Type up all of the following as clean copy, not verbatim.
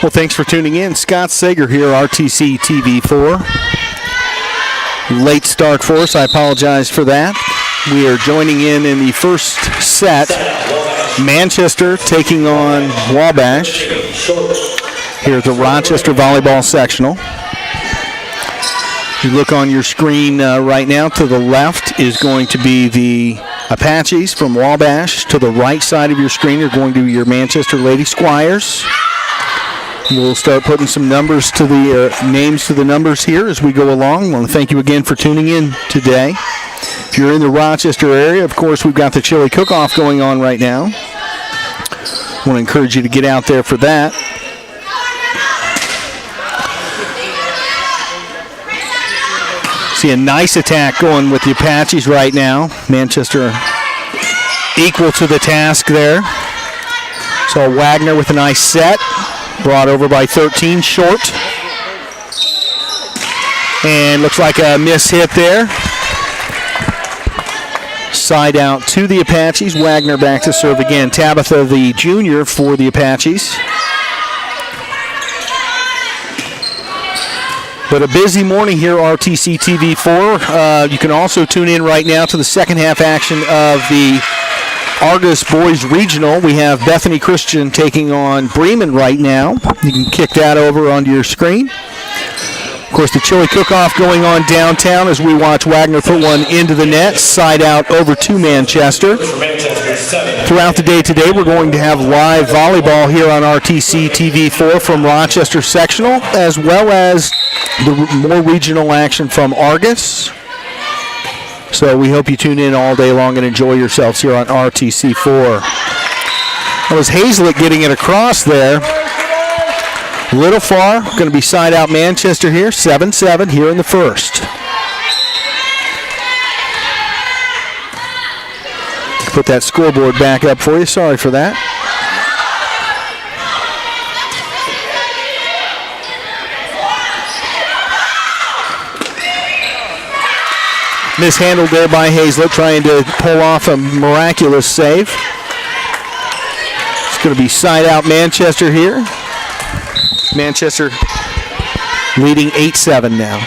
Well, thanks for tuning in. Scott Sager here, RTC TV4. Late start for us. I apologize for that. We are joining in the first set. Manchester taking on Wabash here at the Rochester Volleyball Sectional. You look on your screen right now. To the left is going to be the Apaches from Wabash. To the right side of your screen are going to be your Manchester Lady Squires. We'll start putting some numbers to the names to the numbers here as we go along. I want to thank you again for tuning in today. If you're in the Rochester area, of course, we've got the chili cook-off going on right now. I want to encourage you to get out there for that. See a nice attack going with the Apaches right now. Manchester equal to the task there. So Wagner with a nice set. Brought over by 13, short. And looks like a miss hit there. Side out to the Apaches. Wagner back to serve again. Tabitha, the junior for the Apaches. But a busy morning here, RTC TV4. You can also tune in right now to the second half action of the Argus Boys Regional. We have Bethany Christian taking on Bremen right now. You can kick that over onto your screen. Of course, the chili cook-off going on downtown as we watch Wagner put one into the net, side out over to Manchester. Throughout the day today, we're going to have live volleyball here on RTC TV4 from Rochester Sectional, as well as the more regional action from Argus. So we hope you tune in all day long and enjoy yourselves here on RTC4. That was Hazlett getting it across there. A little far. Going to be side out Manchester here. 7-7 here in the first. Put that scoreboard back up for you. Sorry for that. Mishandled there by Hazlett, trying to pull off a miraculous save. It's going to be side out Manchester here. Manchester leading 8-7 now.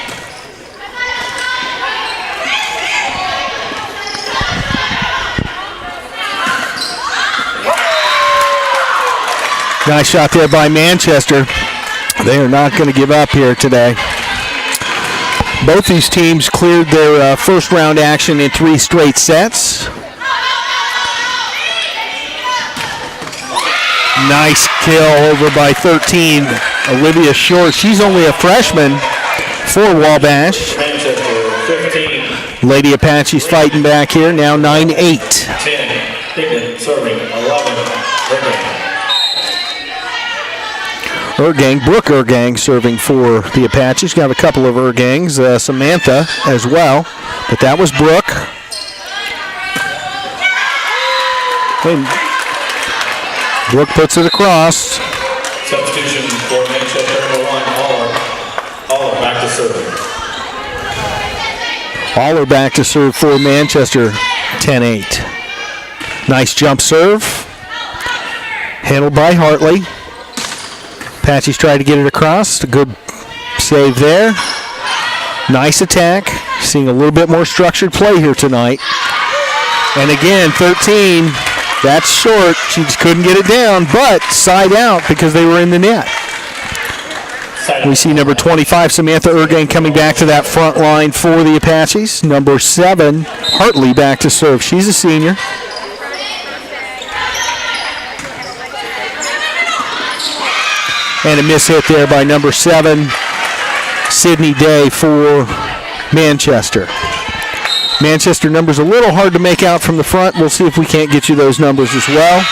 Nice shot there by Manchester. They are not going to give up here today. Both these teams cleared their first round action in 3 straight sets. Nice kill over by 13. Olivia Short. She's only a freshman for Wabash. Lady Apaches fighting back here. Now 9-8. 10. Serving 11. Brooke Ergang serving for the Apaches. Got a couple of Ergangs, Samantha as well, but that was Brooke. And Brooke puts it across. Substitution for Manchester number 1, Aller back to serve. Aller back to serve for Manchester, 10-8. Nice jump serve. Handled by Hartley. Apaches tried to get it across. A good save there. Nice attack. Seeing a little bit more structured play here tonight. And again, 13. That's short. She just couldn't get it down, but side out because they were in the net. We see number 25, Samantha Ergang, coming back to that front line for the Apaches. Number 7, Hartley back to serve. She's a senior. And a miss hit there by number 7, Sydney Day for Manchester. Manchester numbers a little hard to make out from the front. We'll see if we can't get you those numbers as well.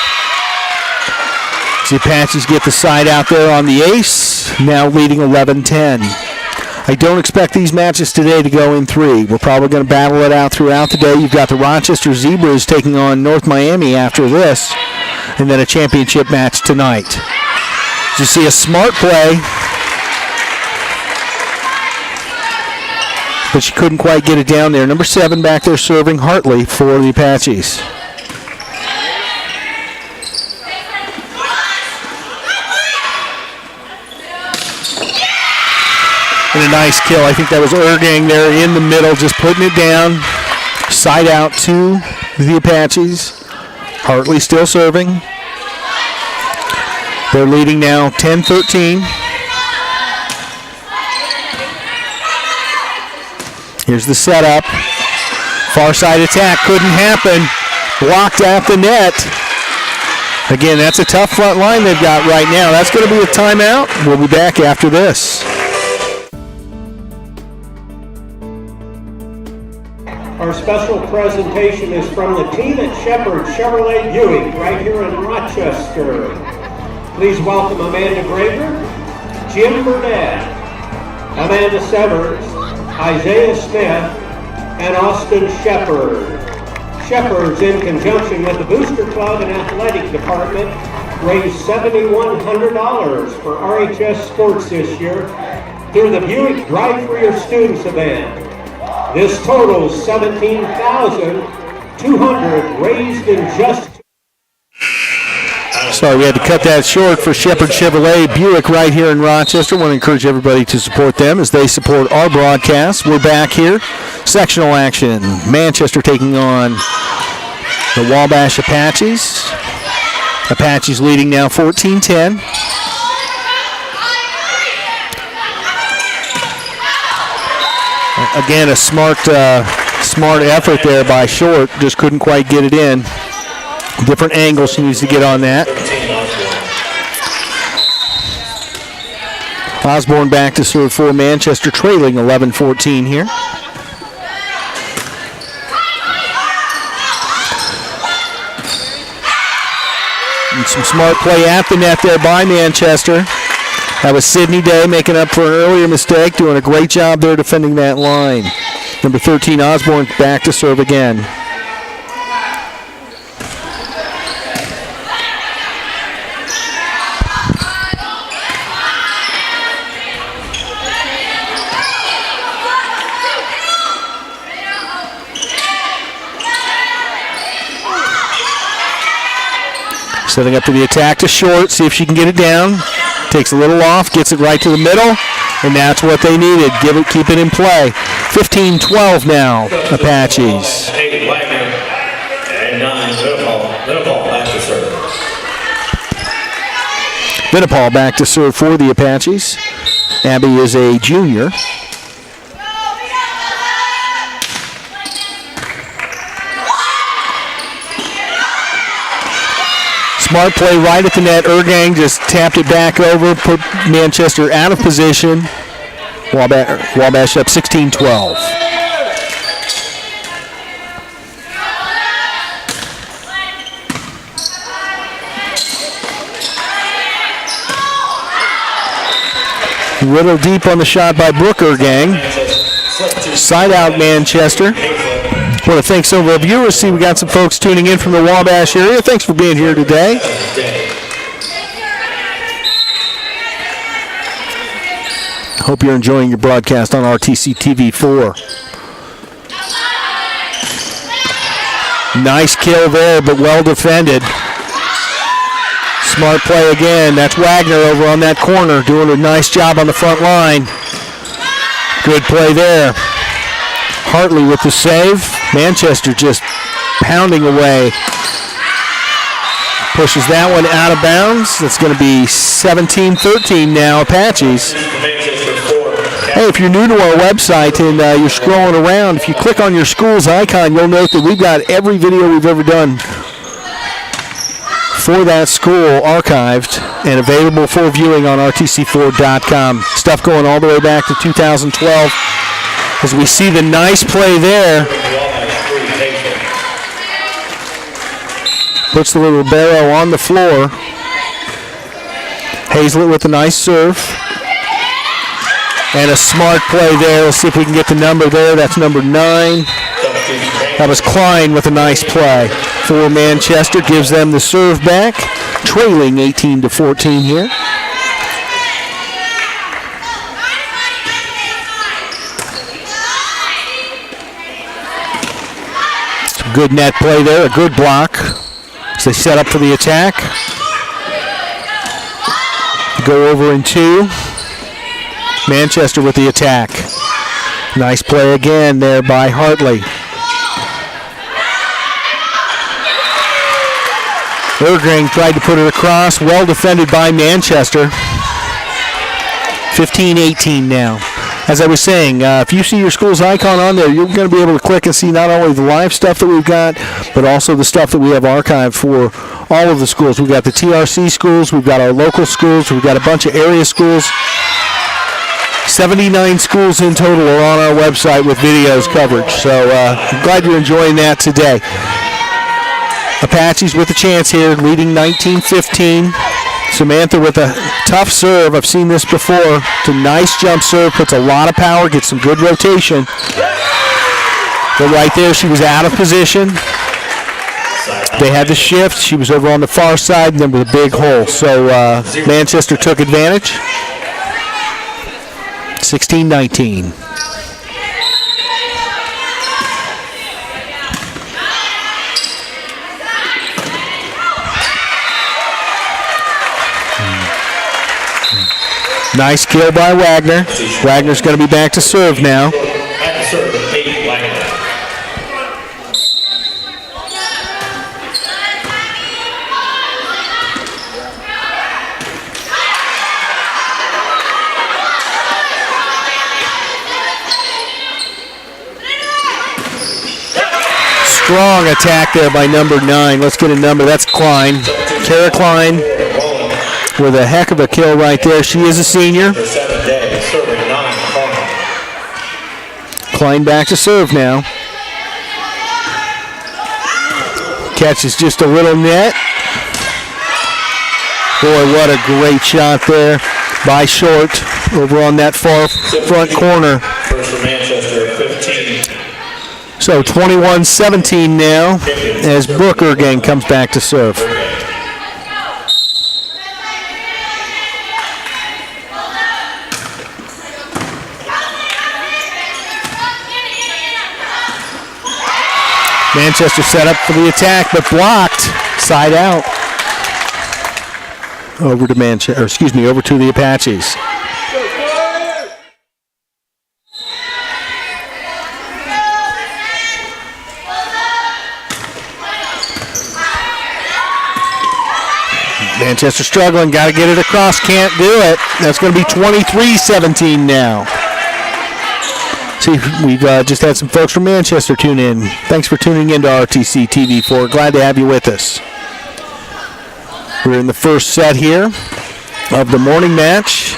The Apaches get the side out there on the ace, now leading 11-10. I don't expect these matches today to go in 3. We're probably going to battle it out throughout the day. You've got the Rochester Zebras taking on North Miami after this, and then a championship match tonight. You see a smart play, but she couldn't quite get it down there. Number 7 back there serving, Hartley for the Apaches. And a nice kill. I think that was Ergang there in the middle, just putting it down. Side out to the Apaches. Hartley still serving. They're leading now 10-13. Here's the setup. Far side attack couldn't happen. Blocked at the net. Again, that's a tough front line they've got right now. That's going to be a timeout. We'll be back after this. Our special presentation is from the team at Shepherd Chevrolet Buick right here in Rochester. Please welcome Amanda Graver, Jim Burnett, Amanda Severs, Isaiah Smith, and Austin Shepherd. Shepherds, in conjunction with the Booster Club and Athletic Department, raised $7,100 for RHS sports this year through the Buick Drive for Your Students event. This totals $17,200 raised in just. Sorry, we had to cut that short for Shepherd Chevrolet Buick right here in Rochester. I want to encourage everybody to support them as they support our broadcast. We're back here. Sectional action. Manchester taking on the Wabash Apaches. Apaches leading now 14-10. Again, a smart effort there by Short. Just couldn't quite get it in. Different angles she needs to get on that. Osborne back to serve for Manchester, trailing 11-14 here. And some smart play at the net there by Manchester. That was Sydney Day making up for an earlier mistake, doing a great job there defending that line. Number 13, Osborne, back to serve again. Setting up to the attack to Short, see if she can get it down. Takes a little off, gets it right to the middle, and that's what they needed. Keep it in play. 15-12 now, Apaches. 8 Wagner and 9 Vinipal back to serve. Vinipal back to serve for the Apaches. Abby is a junior. Smart play right at the net. Ergang just tapped it back over, put Manchester out of position. Wabash up 16-12. Little deep on the shot by Brooke Ergang. Side out Manchester. I want to thank some of our viewers. See, we got some folks tuning in from the Wabash area. Thanks for being here today. Hope you're enjoying your broadcast on RTC TV4. Nice kill there, but well defended. Smart play again. That's Wagner over on that corner, doing a nice job on the front line. Good play there. Hartley with the save. Manchester just pounding away. Pushes that one out of bounds. It's going to be 17-13 now, Apaches. Hey, if you're new to our website and you're scrolling around, if you click on your school's icon, you'll note that we've got every video we've ever done for that school archived and available for viewing on rtc4.com. Stuff going all the way back to 2012. As we see the nice play there. Puts the little barrow on the floor. Hazlett with a nice serve. And a smart play there. Let's see if we can get the number there. That's number 9. That was Klein with a nice play for Manchester. Gives them the serve back. Trailing 18-14 here. Good net play there, a good block. As they set up for the attack. Go over in 2. Manchester with the attack. Nice play again there by Hartley. Ergring tried to put it across. Well defended by Manchester. 15-18 now. As I was saying, if you see your school's icon on there, you're going to be able to click and see not only the live stuff that we've got, but also the stuff that we have archived for all of the schools. We've got the TRC schools, we've got our local schools, we've got a bunch of area schools. 79 schools in total are on our website with videos coverage. So I'm glad you're enjoying that today. Apaches with a chance here, leading 19-15. Samantha with a tough serve. I've seen this before. It's a nice jump serve, puts a lot of power, gets some good rotation. But right there, she was out of position. They had the shift. She was over on the far side, and then with a big hole. So Manchester took advantage. 16-19. Nice kill by Wagner. Wagner's going to be back to serve now. Back to serve with Kate Wagner. Strong attack there by number 9. Let's get a number. That's Klein. Kara Klein with a heck of a kill right there. She is a senior. For 7 days, serving 9. Klein back to serve now. Catches just a little net. Boy, what a great shot there by Short over on that far front corner. First for Manchester, 15. So 21-17 now as Booker again comes back to serve. Manchester set up for the attack, but blocked. Side out. Over to Manchester, over to the Apaches. Manchester struggling, got to get it across, can't do it. That's going to be 23-17 now. See, we've just had some folks from Manchester tune in. Thanks for tuning in to RTC TV4. Glad to have you with us. We're in the first set here of the morning match.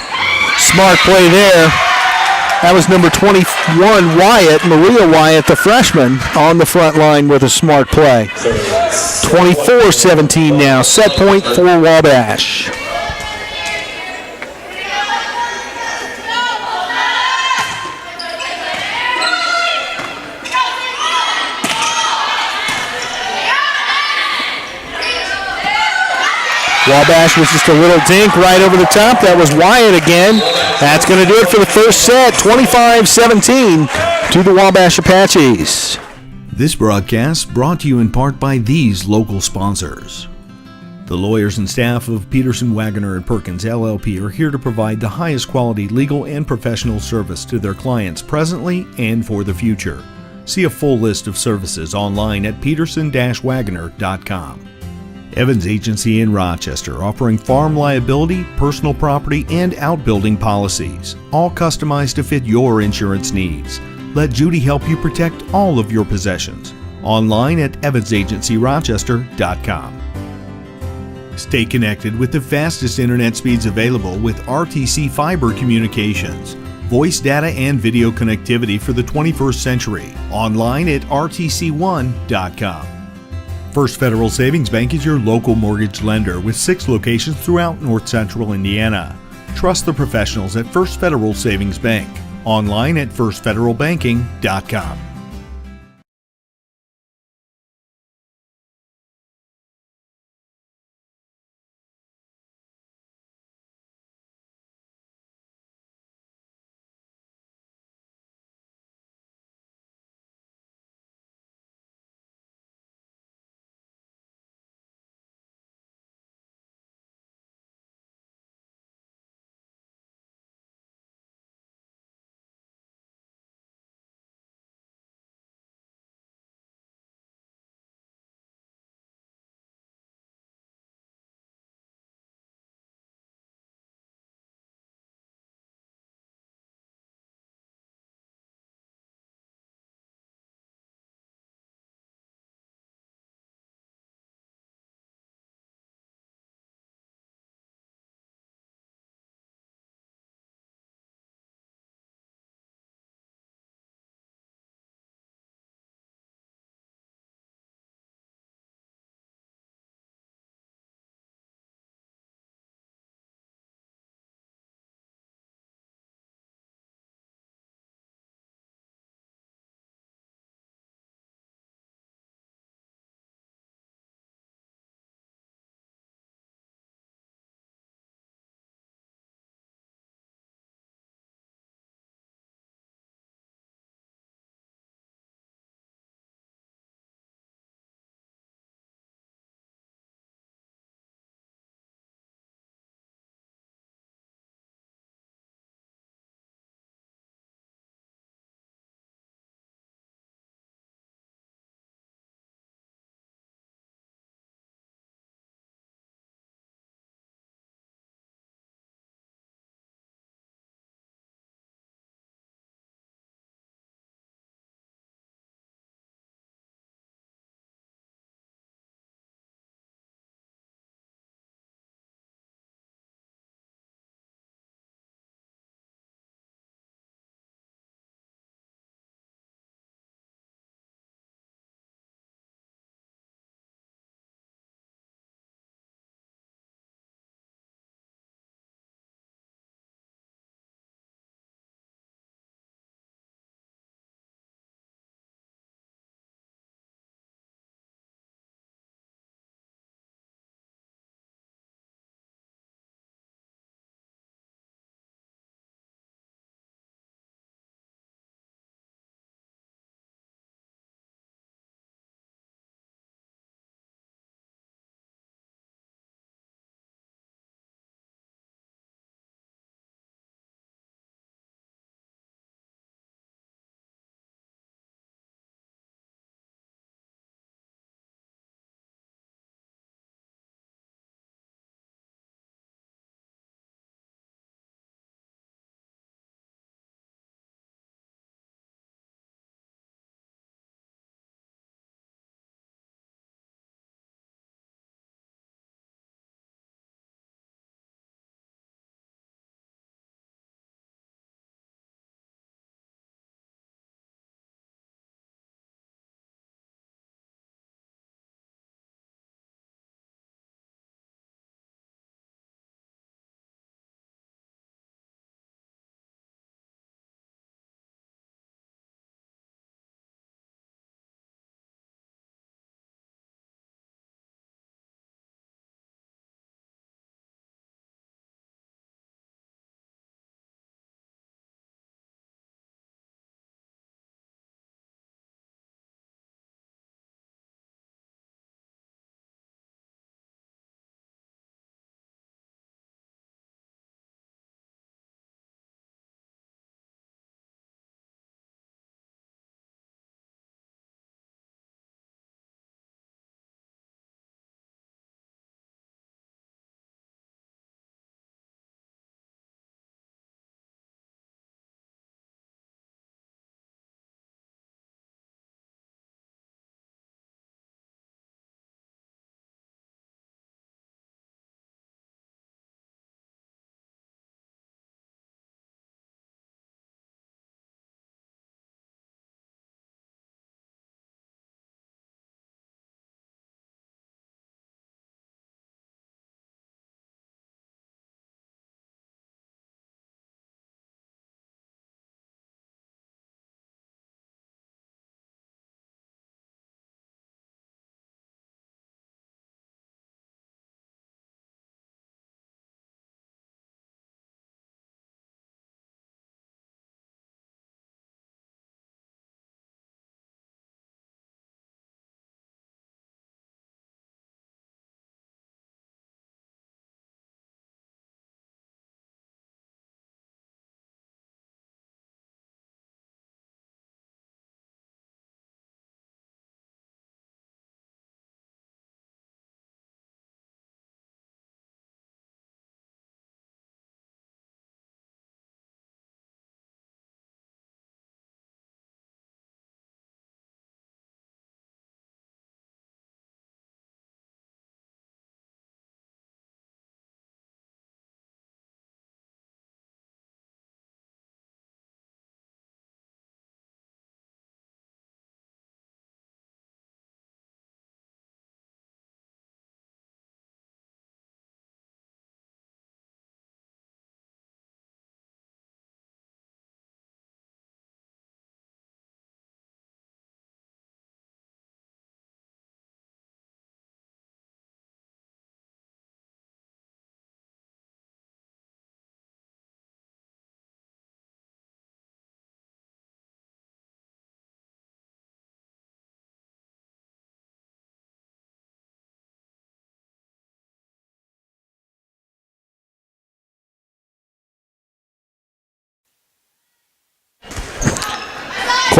Smart play there. That was number 21, Wyatt, Maria Wyatt, the freshman, on the front line with a smart play. 24-17 now. Set point for Wabash. Wabash was just a little dink right over the top. That was Wyatt again. That's going to do it for the first set. 25-17 to the Wabash Apaches. This broadcast brought to you in part by these local sponsors. The lawyers and staff of Peterson, Wagoner & Perkins LLP are here to provide the highest quality legal and professional service to their clients presently and for the future. See a full list of services online at peterson-wagoner.com. Evans Agency in Rochester, offering farm liability, personal property, and outbuilding policies, all customized to fit your insurance needs. Let Judy help you protect all of your possessions. Online at evansagencyrochester.com. Stay connected with the fastest internet speeds available with RTC Fiber Communications. Voice data and video connectivity for the 21st century. Online at rtc1.com. First Federal Savings Bank is your local mortgage lender with 6 locations throughout North Central Indiana. Trust the professionals at First Federal Savings Bank. Online at firstfederalbanking.com.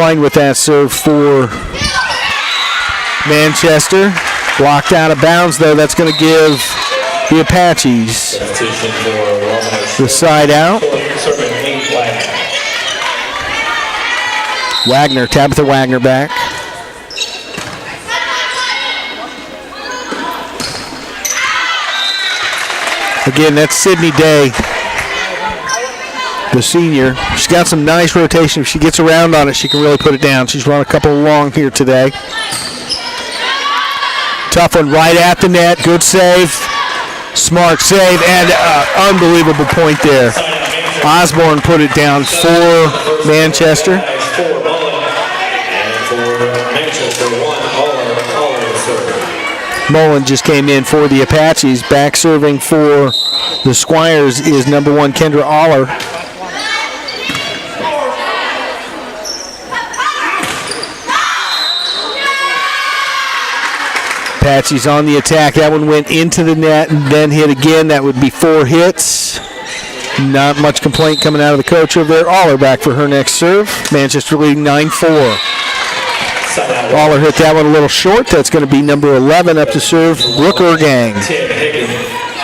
Klein with that serve for Manchester. Blocked out of bounds, though. That's going to give the Apaches Substitution for Wabash. the side out. Serving 8 Wagner. Tabitha Wagner back. Again, that's Sydney Day, the senior. She's got some nice rotation. If she gets around on it, she can really put it down. She's run a couple long here today. Tough one right at the net. Good save. Smart save, and unbelievable point there. Osborne put it down for Manchester. For Mullen. And for Manchester, 1 Aller serve. Mullen just came in for the Apaches. Back serving for the Squires is number 1, Kendra Aller. Apaches on the attack. That one went into the net and then hit again. That would be 4 hits. Not much complaint coming out of the coach over there. Aller back for her next serve. Manchester leading 9-4. Aller hit that one a little short. That's going to be number 11 up to serve, Brooke Ergang. Tim Higgin,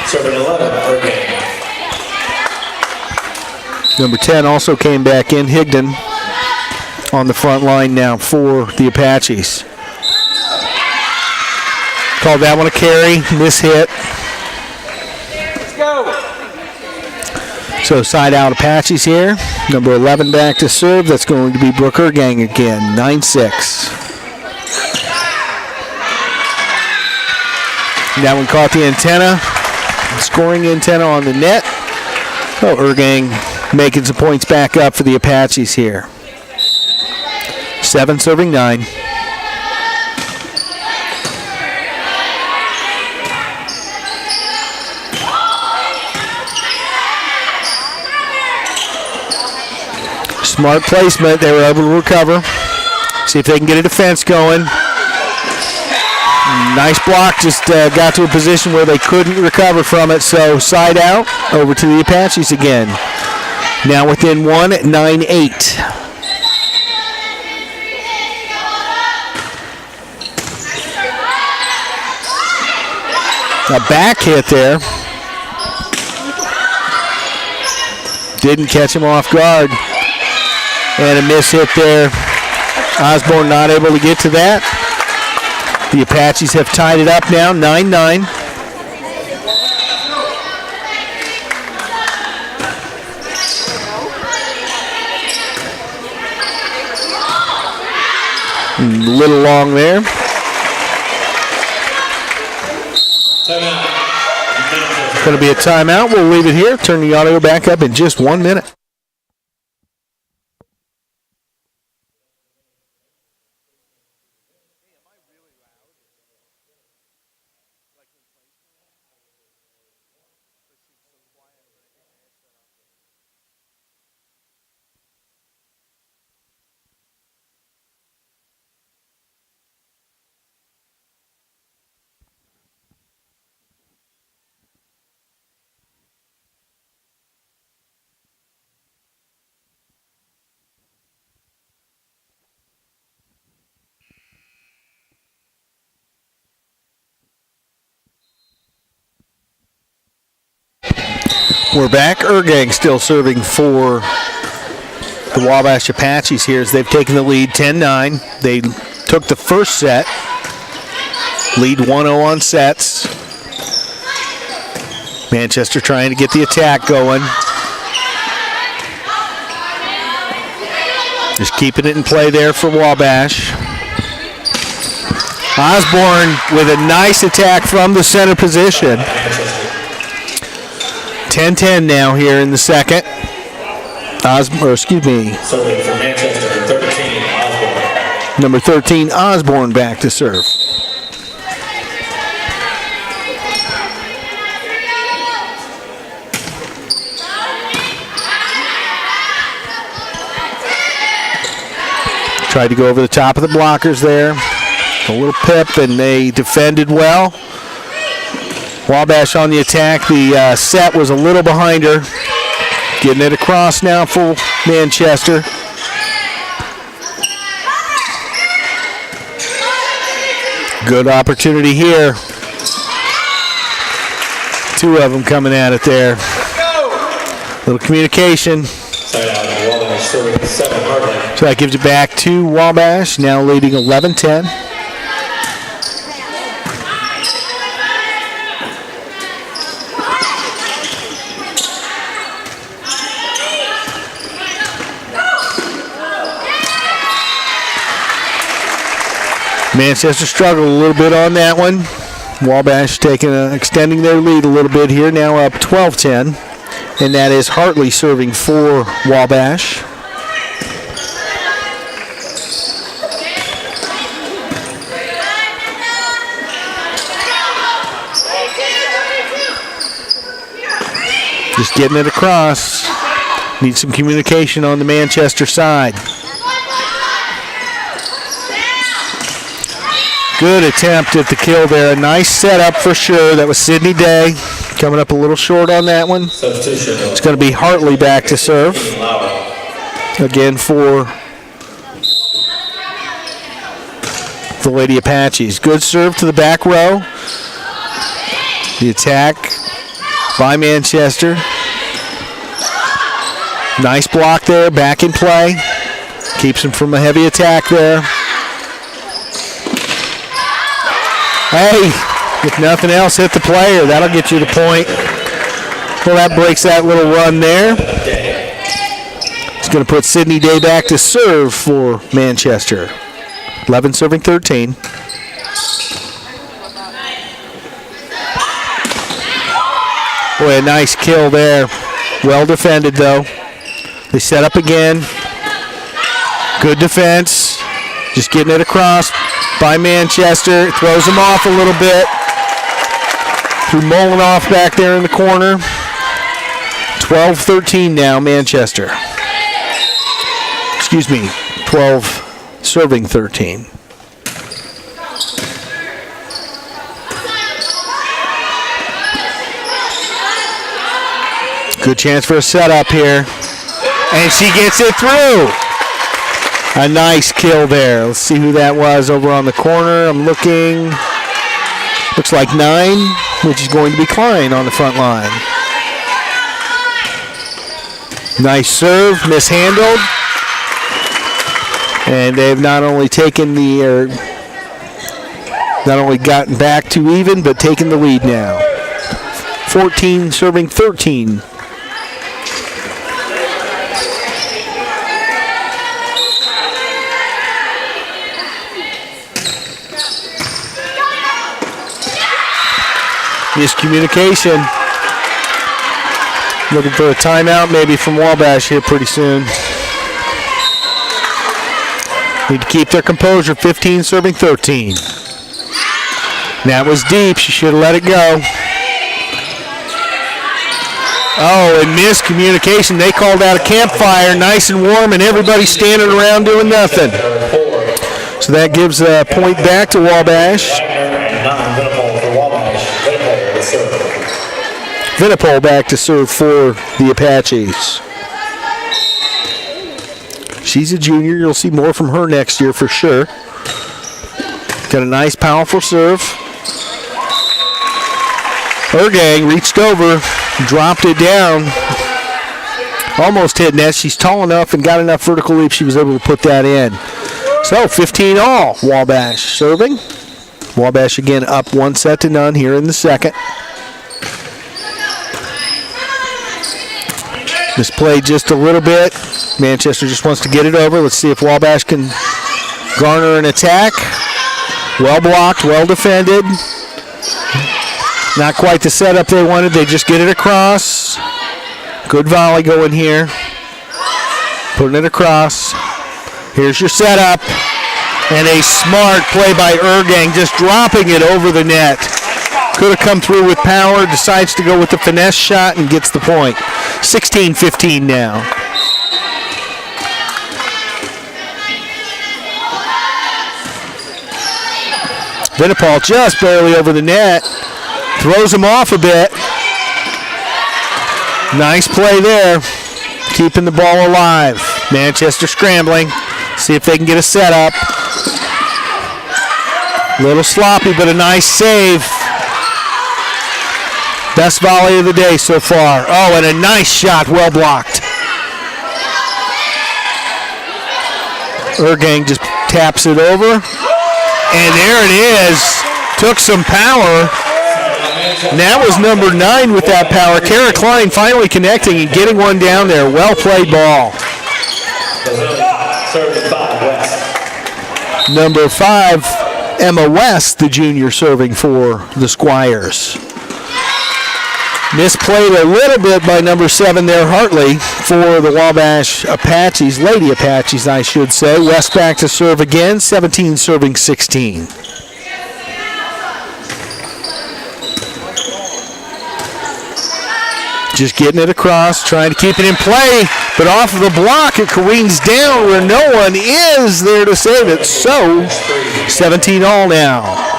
serving 11 Ergang. Number 10 also came back in, Higdon, on the front line now for the Apaches. Called that one a carry, mishit. Let's go. So side out Apaches here. Number 11 back to serve. That's going to be Brooke Ergang again, 9-6. That one caught the antenna. Scoring antenna on the net. Oh, Ergang making some points back up for the Apaches here. 7 serving 9. Smart placement. They were able to recover. See if they can get a defense going. Nice block. Just got to a position where they couldn't recover from it. So side out. Over to the Apaches again. Now within 1 at 9-8. A back hit there. Didn't catch him off guard. And a miss hit there. Osborne not able to get to that. The Apaches have tied it up now, 9-9. A little long there. Going to be a timeout. We'll leave it here. Turn the audio back up in just 1 minute. We're back. Ergang still serving for the Wabash Apaches here as they've taken the lead 10-9. They took the first set. Lead 1-0 on sets. Manchester trying to get the attack going. Just keeping it in play there for Wabash. Osborne with a nice attack from the center position. 10-10 now here in the second. Serving for Manchester, 13, Osborne. Number 13, Osborne back to serve. Tried to go over the top of the blockers there. A little pip, and they defended well. Wabash on the attack. The set was a little behind her. Getting it across now for Manchester. Good opportunity here. Two of them coming at it there. Little communication. Side out, Wabash serving 7 hardly. So that gives it back to Wabash, now leading 11-10. Manchester struggled a little bit on that one. Wabash extending their lead a little bit here, now up 12-10. And that is Hartley serving for Wabash. Just getting it across. Need some communication on the Manchester side. Good attempt at the kill there. A nice setup for sure. That was Sydney Day. Coming up a little short on that one. It's going to be Hartley back to serve. Again for the Lady Apaches. Good serve to the back row. The attack by Manchester. Nice block there. Back in play. Keeps him from a heavy attack there. Hey, if nothing else, hit the player. That'll get you the point. Well, that breaks that little run there. It's going to put Sydney Day back to serve for Manchester. 11 serving 13. Boy, a nice kill there. Well defended, though. They set up again. Good defense. Just getting it across by Manchester. It throws them off a little bit. Threw Molinoff back there in the corner. 12-13 now, Manchester. Excuse me, 12 serving 13. Good chance for a setup here. And she gets it through. A nice kill there. Let's see who that was over on the corner. I'm looking. Looks like 9, which is going to be Klein on the front line. Nice serve, mishandled. And they've not only gotten back to even, but taken the lead now. 14 serving 13. Miscommunication. Looking for a timeout maybe from Wabash here pretty soon. Need to keep their composure. 15 serving 13. That was deep. She should have let it go. Oh, and miscommunication. They called out a campfire, nice and warm, and everybody standing around doing nothing. So that gives a point back to Wabash. Vinipol back to serve for the Apaches. She's a junior. You'll see more from her next year for sure. Got a nice, powerful serve. Ergang reached over, dropped it down. Almost hit net. She's tall enough and got enough vertical leap. She was able to put that in. So 15 all. Wabash serving. Wabash again up 1-0 here in the second. Misplayed just a little bit. Manchester just wants to get it over. Let's see if Wabash can garner an attack. Well blocked, well defended. Not quite the setup they wanted. They just get it across. Good volley going here. Putting it across. Here's your setup. And a smart play by Ergang, just dropping it over the net. Could have come through with power, decides to go with the finesse shot and gets the point. 16-15 now. Vinipol just barely over the net. Throws him off a bit. Nice play there. Keeping the ball alive. Manchester scrambling. See if they can get a setup. Little sloppy, but a nice save. Best volley of the day so far. Oh, and a nice shot, well blocked. Ergang just taps it over. And there it is. Took some power. And that was number 9 with that power. Kara Klein finally connecting and getting one down there. Well played ball. Number 5, Emma West, the junior, serving for the Squires. Misplayed a little bit by number 7 there, Hartley, for the Wabash Apaches, Lady Apaches, I should say. West back to serve again, 17 serving 16. Just getting it across, trying to keep it in play, but off of the block, it careens down where no one is there to save it. So, 17 all now.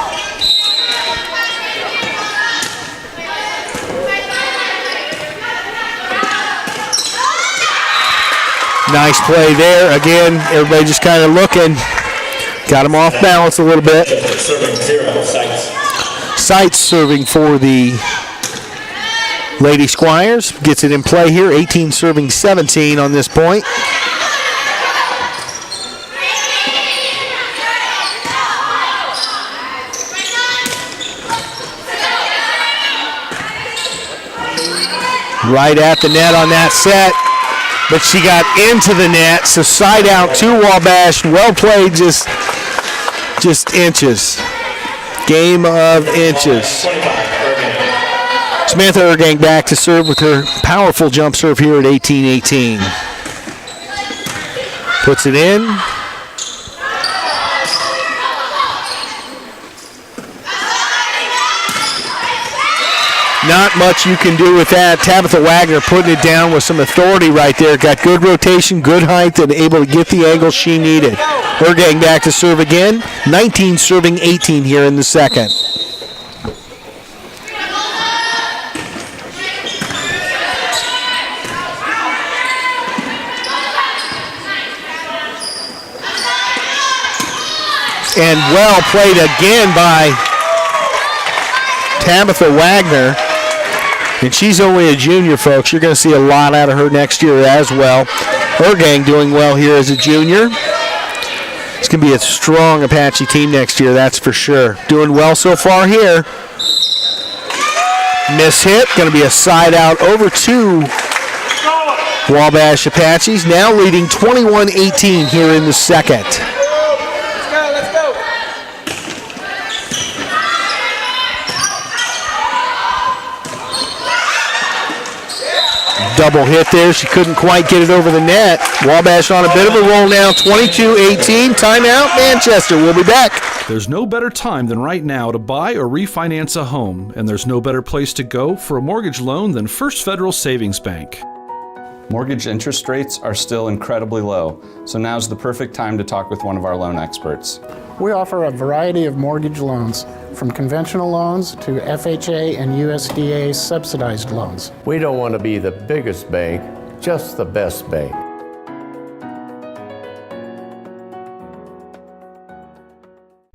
Nice play there. Again, everybody just kind of looking. Got him off balance a little bit. Sights serving for the Lady Squires. Gets it in play here. 18 serving 17 on this point. Right at the net on that set. But she got into the net, so side out to Wabash. Well played, just inches. Game of inches. Samantha Ergang back to serve with her powerful jump serve here at 18-18. Puts it in. Not much you can do with that. Tabitha Wagner putting it down with some authority right there. Got good rotation, good height, and able to get the angle she needed. Ergang back to serve again. 19 serving 18 here in the second. And well played again by Tabitha Wagner. And she's only a junior, folks. You're going to see a lot out of her next year as well. Ergang doing well here as a junior. It's going to be a strong Apache team next year, that's for sure. Doing well so far here. Miss hit. Going to be a side out over to Wabash Apaches. Now leading 21-18 here in the second. Double hit there. She couldn't quite get it over the net. Wabash on a bit of a roll now. 22-18. Timeout, Manchester. We'll be back. There's no better time than right now to buy or refinance a home, and there's no better place to go for a mortgage loan than First Federal Savings Bank. Mortgage interest rates are still incredibly low, so now's the perfect time to talk with one of our loan experts. We offer a variety of mortgage loans, from conventional loans to FHA and USDA subsidized loans. We don't want to be the biggest bank, just the best bank.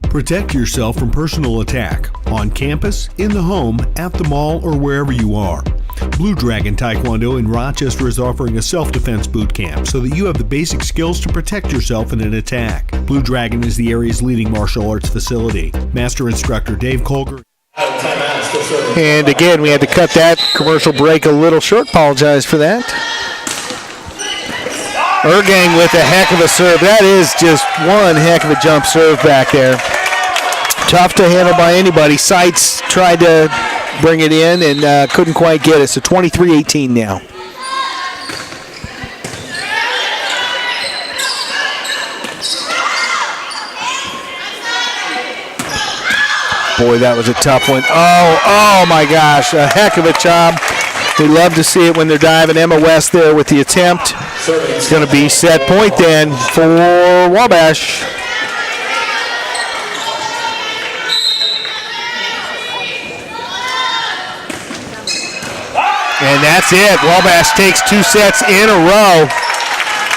Protect yourself from personal attack on campus, in the home, at the mall, or wherever you are. Blue Dragon Taekwondo in Rochester is offering a self-defense boot camp so that you have the basic skills to protect yourself in an attack. Blue Dragon is the area's leading martial arts facility. Master instructor Dave Colger. And again, we had to cut that commercial break a little short. Apologize for that. Ergang with a heck of a serve. That is just one heck of a jump serve back there. Tough to handle by anybody. Sights tried to bring it in and couldn't quite get it. So 23-18 now. Boy, that was a tough one. Oh my gosh, a heck of a job. We love to see it when they're diving. Emma West there with the attempt. It's going to be set point then for Wabash. And that's it. Wabash takes 2 sets in a row.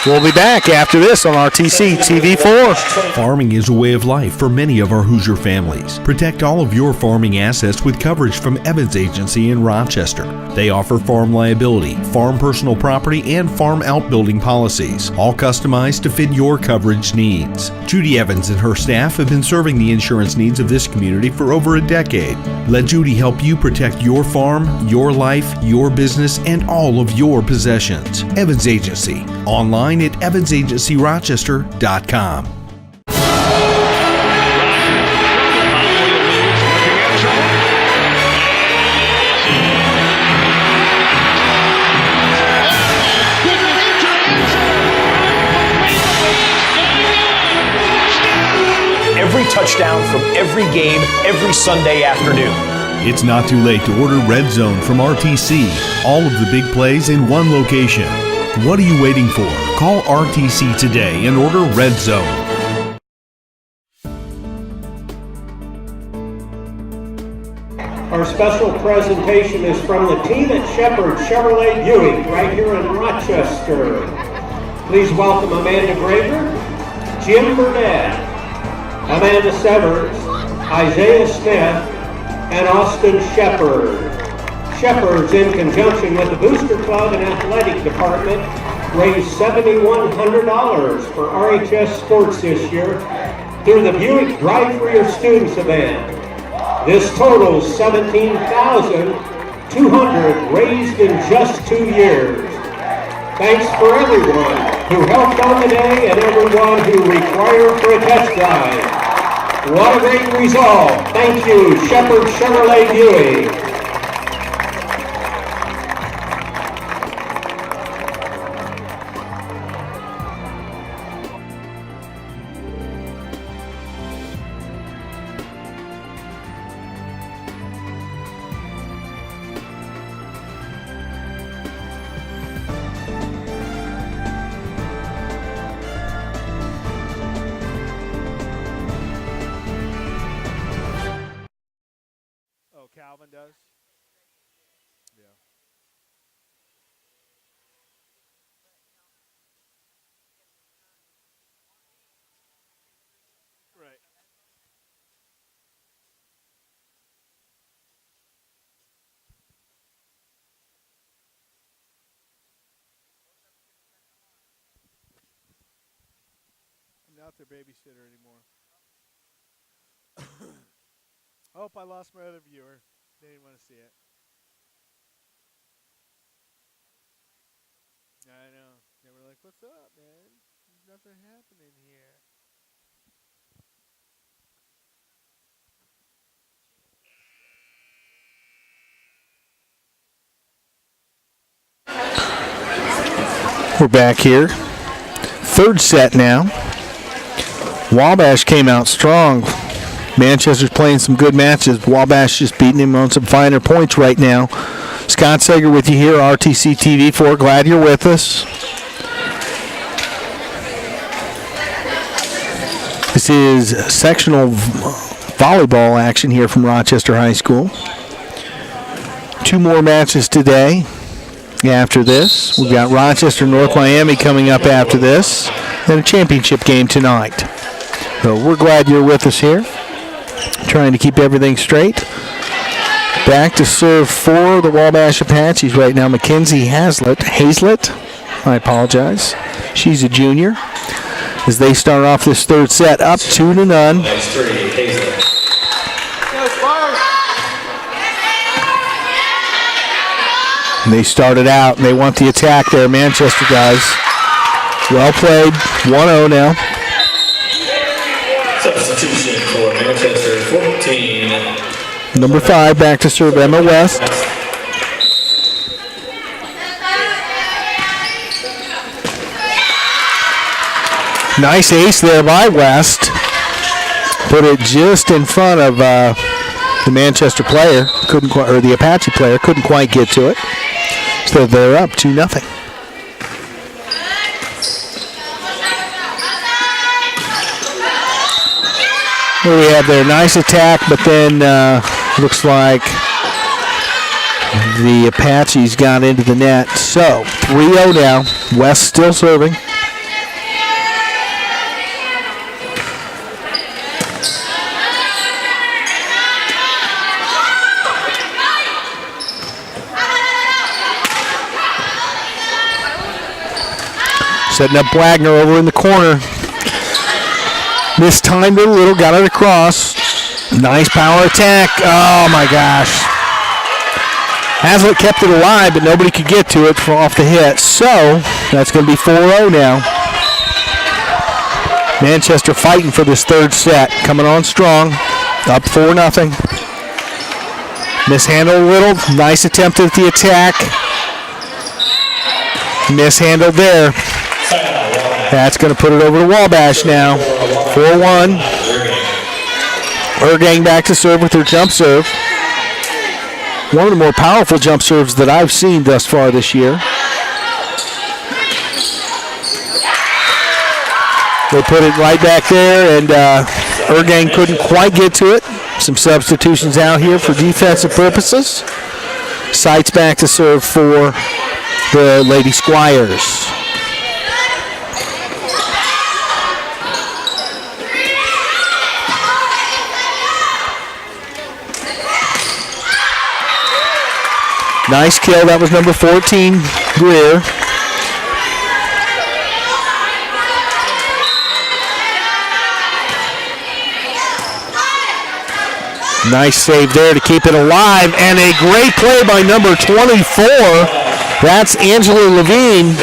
We'll be back after this on RTC TV4. Farming is a way of life for many of our Hoosier families. Protect all of your farming assets with coverage from Evans Agency in Rochester. They offer farm liability, farm personal property, and farm outbuilding policies, all customized to fit your coverage needs. Judy Evans and her staff have been serving the insurance needs of this community for over a decade. Let Judy help you protect your farm, your life, your business, and all of your possessions. Evans Agency, online at evansagencyrochester.com. Every touchdown from every game, every Sunday afternoon. It's not too late to order Red Zone from RTC. All of the big plays in one location. What are you waiting for? Call RTC today and order Red Zone. Our special presentation is from the team at Shepherd Chevrolet Buick right here in Rochester. Please welcome Amanda Graver, Jim Burnett, Amanda Severs, Isaiah Smith, and Austin Shepard. Shepherds, in conjunction with the Booster Club and Athletic Department, raised $7,100 for RHS Sports this year through the Buick Drive for Your Students event. This totals $17,200 raised in just 2 years. Thanks for everyone who helped on the day and everyone who required for a test drive. What a great result. Thank you, Shepherd Chevrolet Buick. Calvin does? Yeah. Right. I'm not their babysitter anymore. Oh, I lost my other viewer. They didn't want to see it. I know. They were like, what's up, man? There's nothing happening here. We're back here. Third set now. Wabash came out strong. Manchester's playing some good matches. Wabash just beating him on some finer points right now. Scott Sager with you here, RTC TV4. Glad you're with us. This is sectional volleyball action here from Rochester High School. 2 more matches today. After this, we've got Rochester North Miami coming up after this, and a championship game tonight. So we're glad you're with us here. Trying to keep everything straight. Back to serve for the Wabash Apaches right now, Mackenzie Hazlett. I apologize. She's a junior. As they start off this third set, up 2-0. Next 3, Hazlett. They started out, and they want the attack there. Manchester does. Well played. 1-0 now. Substitution for Manchester, 14. Number 5 back to serve, Emma West. Nice ace there by West. Put it just in front of the Manchester player, or the Apache player, couldn't quite get to it. So they're up 2-0. Here we have their nice attack, but then looks like the Apaches got into the net. So 3-0 now. West still serving. Setting up Wagner over in the corner. Mistimed it a little, got it across. Nice power attack. Oh my gosh. Hazlitt kept it alive, but nobody could get to it off the hit. So that's going to be 4-0 now. Manchester fighting for this third set. Coming on strong. Up 4-0. Mishandled a little. Nice attempt at the attack. Mishandled there. That's going to put it over to Wabash now. 4-1. Ergang back to serve with her jump serve. One of the more powerful jump serves that I've seen thus far this year. They put it right back there, and Ergang couldn't quite get to it. Some substitutions out here for defensive purposes. Sights back to serve for the Lady Squires. Nice kill. That was number 14, Greer. Nice save there to keep it alive. And a great play by number 24. That's Angela Levine.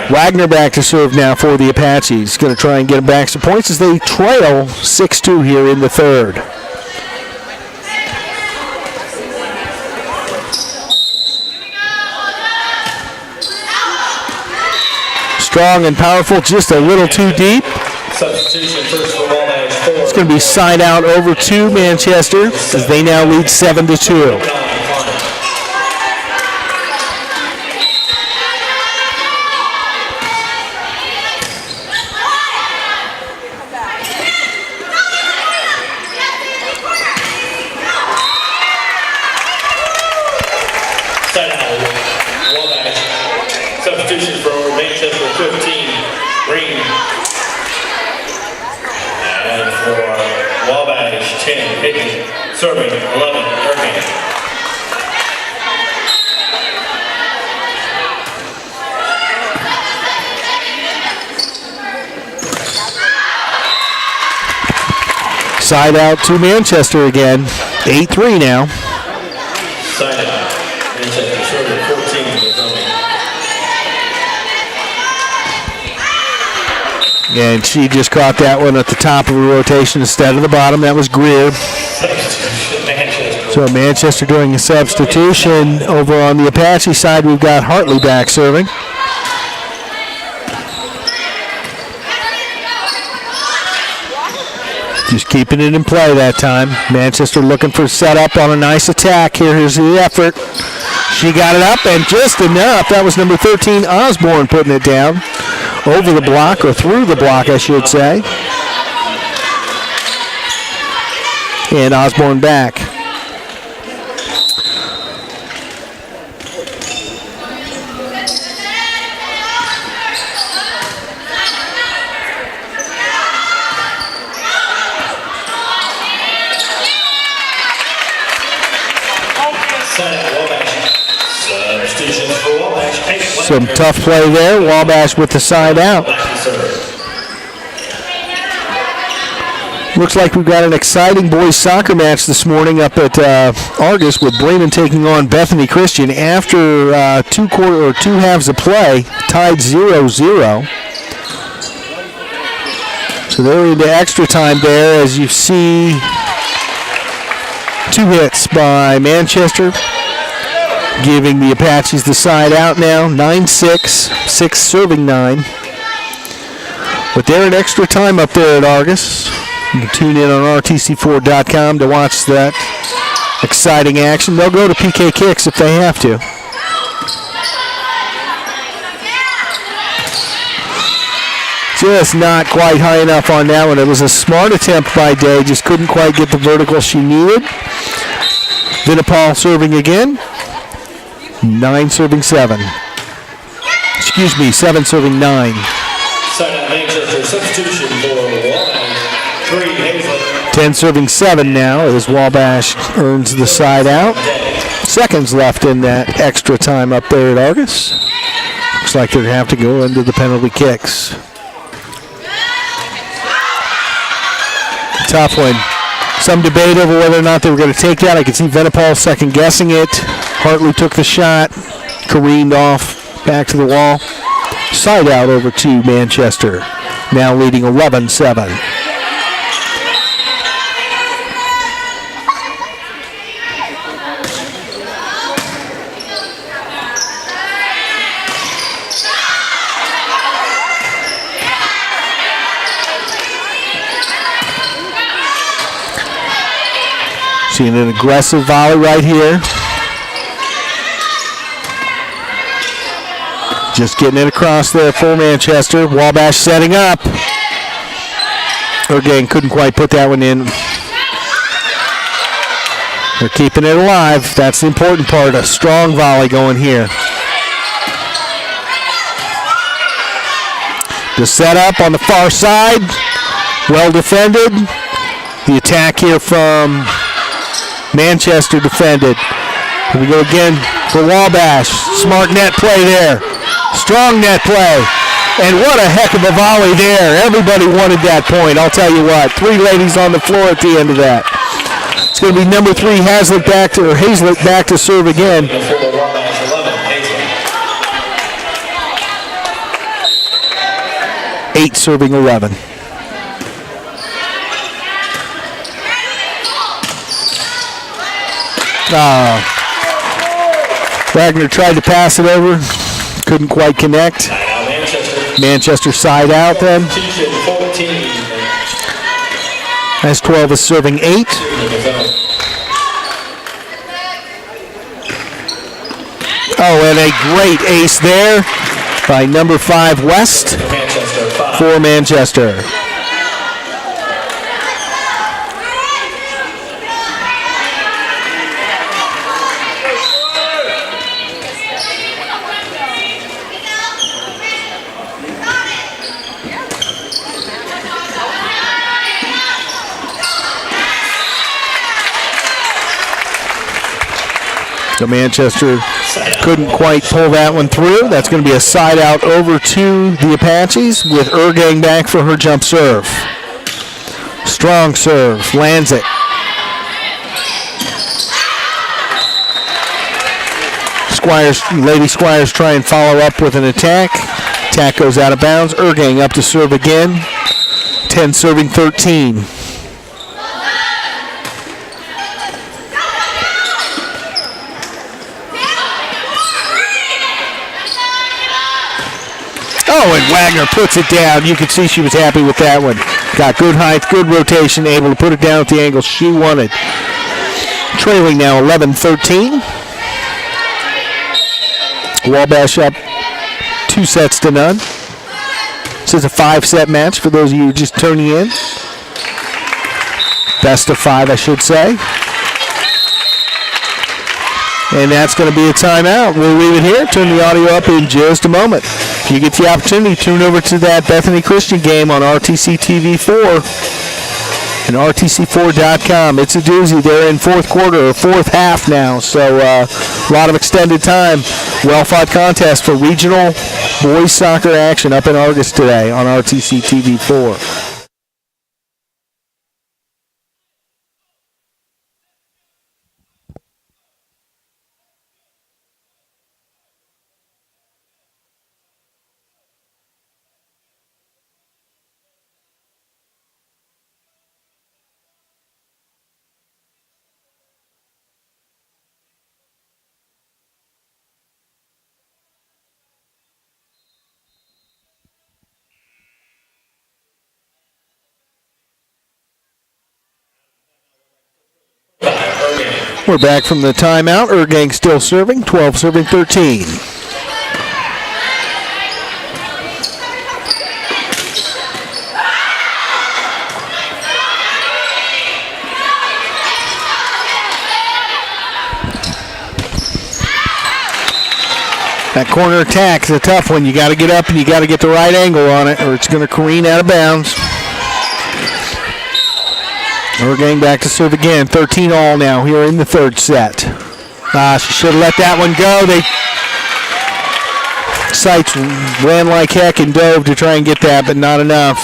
Wagner back to serve now for the Apaches. Going to try and get them back some points as they trail 6-2 here in the third. Strong and powerful, just a little too deep. Substitution first for Wabash. It's going to be side out over to Manchester as they now lead 7-2. Side out, Wabash. Substitution for Manchester 15, Green. And for Wabash 10, Higgins. Serving 11, Ergang. Side out to Manchester again. 8-3 now. Side out. Manchester serving 14 is only. And she just caught that one at the top of the rotation instead of the bottom. That was Greer. So Manchester doing a substitution. Over on the Apache side, we've got Hartley back serving. Just keeping it in play that time. Manchester looking for a setup on a nice attack. Here's the effort. She got it up and just enough. That was number 13, Osborne, putting it down. Over the block, or through the block, I should say. And Osborne back. Some tough play there. Wabash with the side out. Looks like we've got an exciting boys soccer match this morning up at Argus with Bremen taking on Bethany Christian after two halves of play, tied 0-0. So they're into extra time there as you see two hits by Manchester, giving the Apaches the side out now, 9-6, 6 serving 9. But they're in extra time up there at Argus. You can tune in on rtc4.com to watch that exciting action. They'll go to PK kicks if they have to. Just not quite high enough on that one. It was a smart attempt by Day, just couldn't quite get the vertical she needed. Vinipal serving again. 9 serving 7. Excuse me, 7 serving 9. Side out Manchester, substitution for Wabash, 3 Hazlett. 10 serving 7 now as Wabash earns the side out. seconds left in that extra time up there at Argus. Looks like they're going to have to go into the penalty kicks. Tough one. Some debate over whether or not they were going to take that. I could see Venipal second guessing it. Hartley took the shot, careened off, back to the wall. Side out over to Manchester, now leading 11-7. Seeing an aggressive volley right here. Just getting it across there for Manchester. Wabash setting up. Ergang couldn't quite put that one in. They're keeping it alive. That's the important part. A strong volley going here. The setup on the far side. Well defended. The attack here from Manchester defended. Here we go again for Wabash. Smart net play there. Strong net play. And what a heck of a volley there. Everybody wanted that point. I'll tell you what. 3 ladies on the floor at the end of that. It's going to be number 3, Hazlitt back to serve again. 8 serving 11. Wagner tried to pass it over, couldn't quite connect. Manchester side out then. As 12 is serving 8. Oh, and a great ace there by number 5 West for Manchester. So Manchester couldn't quite pull that one through. That's going to be a side out over to the Apaches with Ergang back for her jump serve. Strong serve, lands it. Lady Squires try and follow up with an attack. Attack goes out of bounds. Ergang up to serve again. 10 serving 13. Oh, and Wagner puts it down. You can see she was happy with that one. Got good height, good rotation, able to put it down at the angle she wanted. Trailing now 11-13. Wabash up 2-0. This is a 5-set match for those of you just tuning in. Best of 5, I should say. And that's going to be a timeout. We'll leave it here. Turn the audio up in just a moment. If you get the opportunity, tune over to that Bethany Christian game on RTC TV 4 and RTC4.com. It's a doozy. They're in fourth quarter or fourth half now, so a lot of extended time. Well-fought contest for regional boys soccer action up in Argus today on RTC TV 4. We're back from the timeout. Ergang still serving, 12 serving 13. That corner attack is a tough one. You got to get up and you got to get the right angle on it or it's going to careen out of bounds. Ergang back to serve again. 13 all now here in the third set. She should have let that one go. Sights ran like heck and dove to try and get that, but not enough.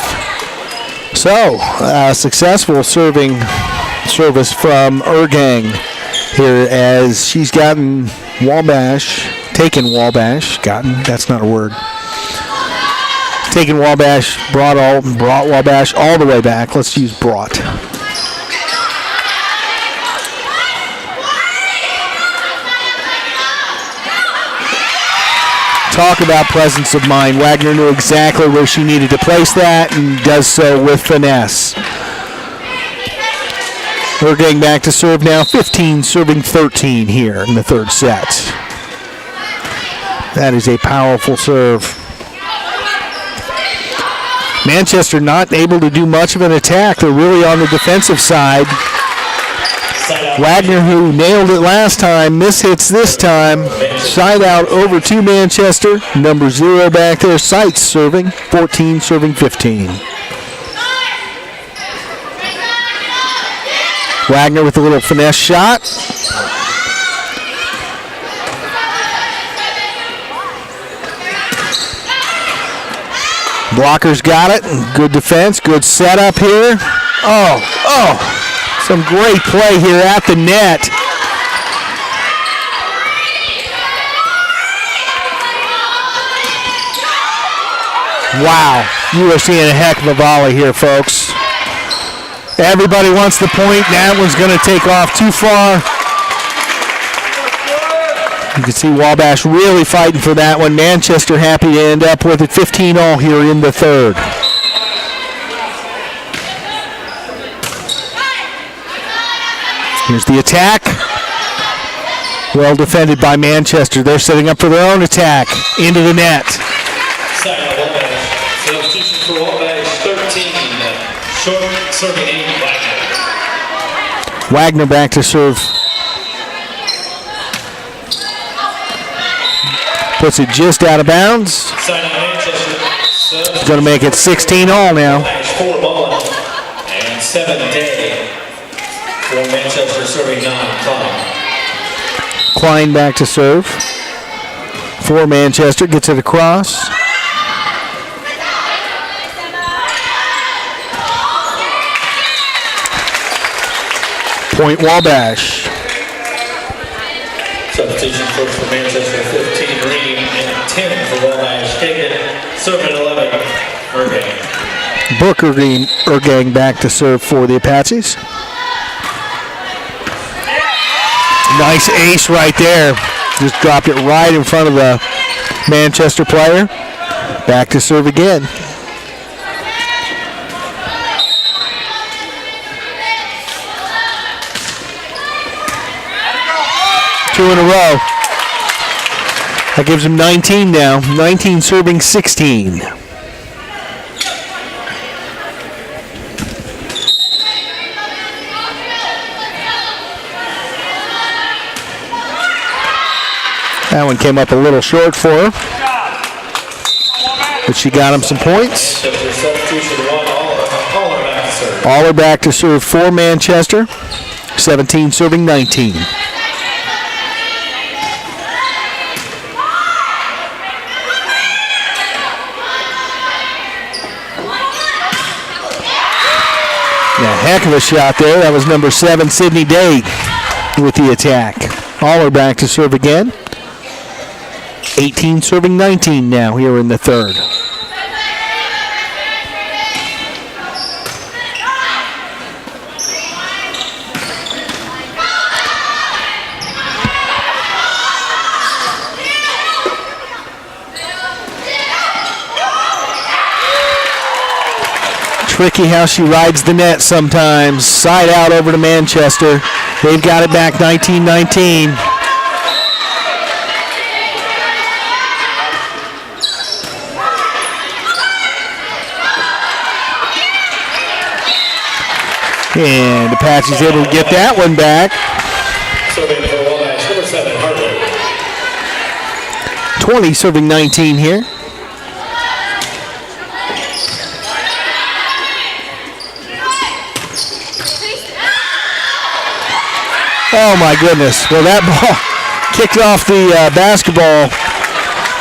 So, successful service from Ergang here as she's taken Wabash, that's not a word. Taken Wabash, brought Wabash all the way back. Let's use brought. Talk about presence of mind. Wagner knew exactly where she needed to place that and does so with finesse. We're getting back to serve now. 15 serving 13 here in the third set. That is a powerful serve. Manchester not able to do much of an attack. They're really on the defensive side. Wagner, who nailed it last time, mishits this time. Side out over to Manchester. Number 0 back there. Sights serving. 14 serving 15. Wagner with a little finesse shot. Blockers got it. Good defense. Good setup here. Oh. Some great play here at the net. Wow, you are seeing a heck of a volley here, folks. Everybody wants the point. That one's going to take off too far. You can see Wabash really fighting for that one. Manchester happy to end up with it. 15 all here in the third. Here's the attack. Well defended by Manchester. They're setting up for their own attack. Into the net. Substitution for Wabash, 13. Short serving 8, Wagner. Wagner back to serve. Puts it just out of bounds. He's going to make it 16 all now. 4 ball and 7 day. For Manchester serving 9, Klein. Klein back to serve. For Manchester, gets it across. Point Wabash. Substitution first for Manchester, 15 Green and 10 for Wabash. Taken, serving 11, Ergang. Booker Ergang back to serve for the Apaches. Nice ace right there. Just dropped it right in front of the Manchester player. Back to serve again. Two in a row. That gives him 19 now. 19 serving 16. That one came up a little short for her, but she got him some points. All are back to serve for Manchester. 17 serving 19. Yeah, heck of a shot there. That was number 7, Sydney Day, with the attack. All are back to serve again. 18 serving 19 now here in the third. Tricky how she rides the net sometimes. Side out over to Manchester. They've got it back 19-19. And Apache's able to get that one back. Serving for Wabash, number 7, Hartley. 20 serving 19 here. Oh my goodness. Well, that ball kicked off the basketball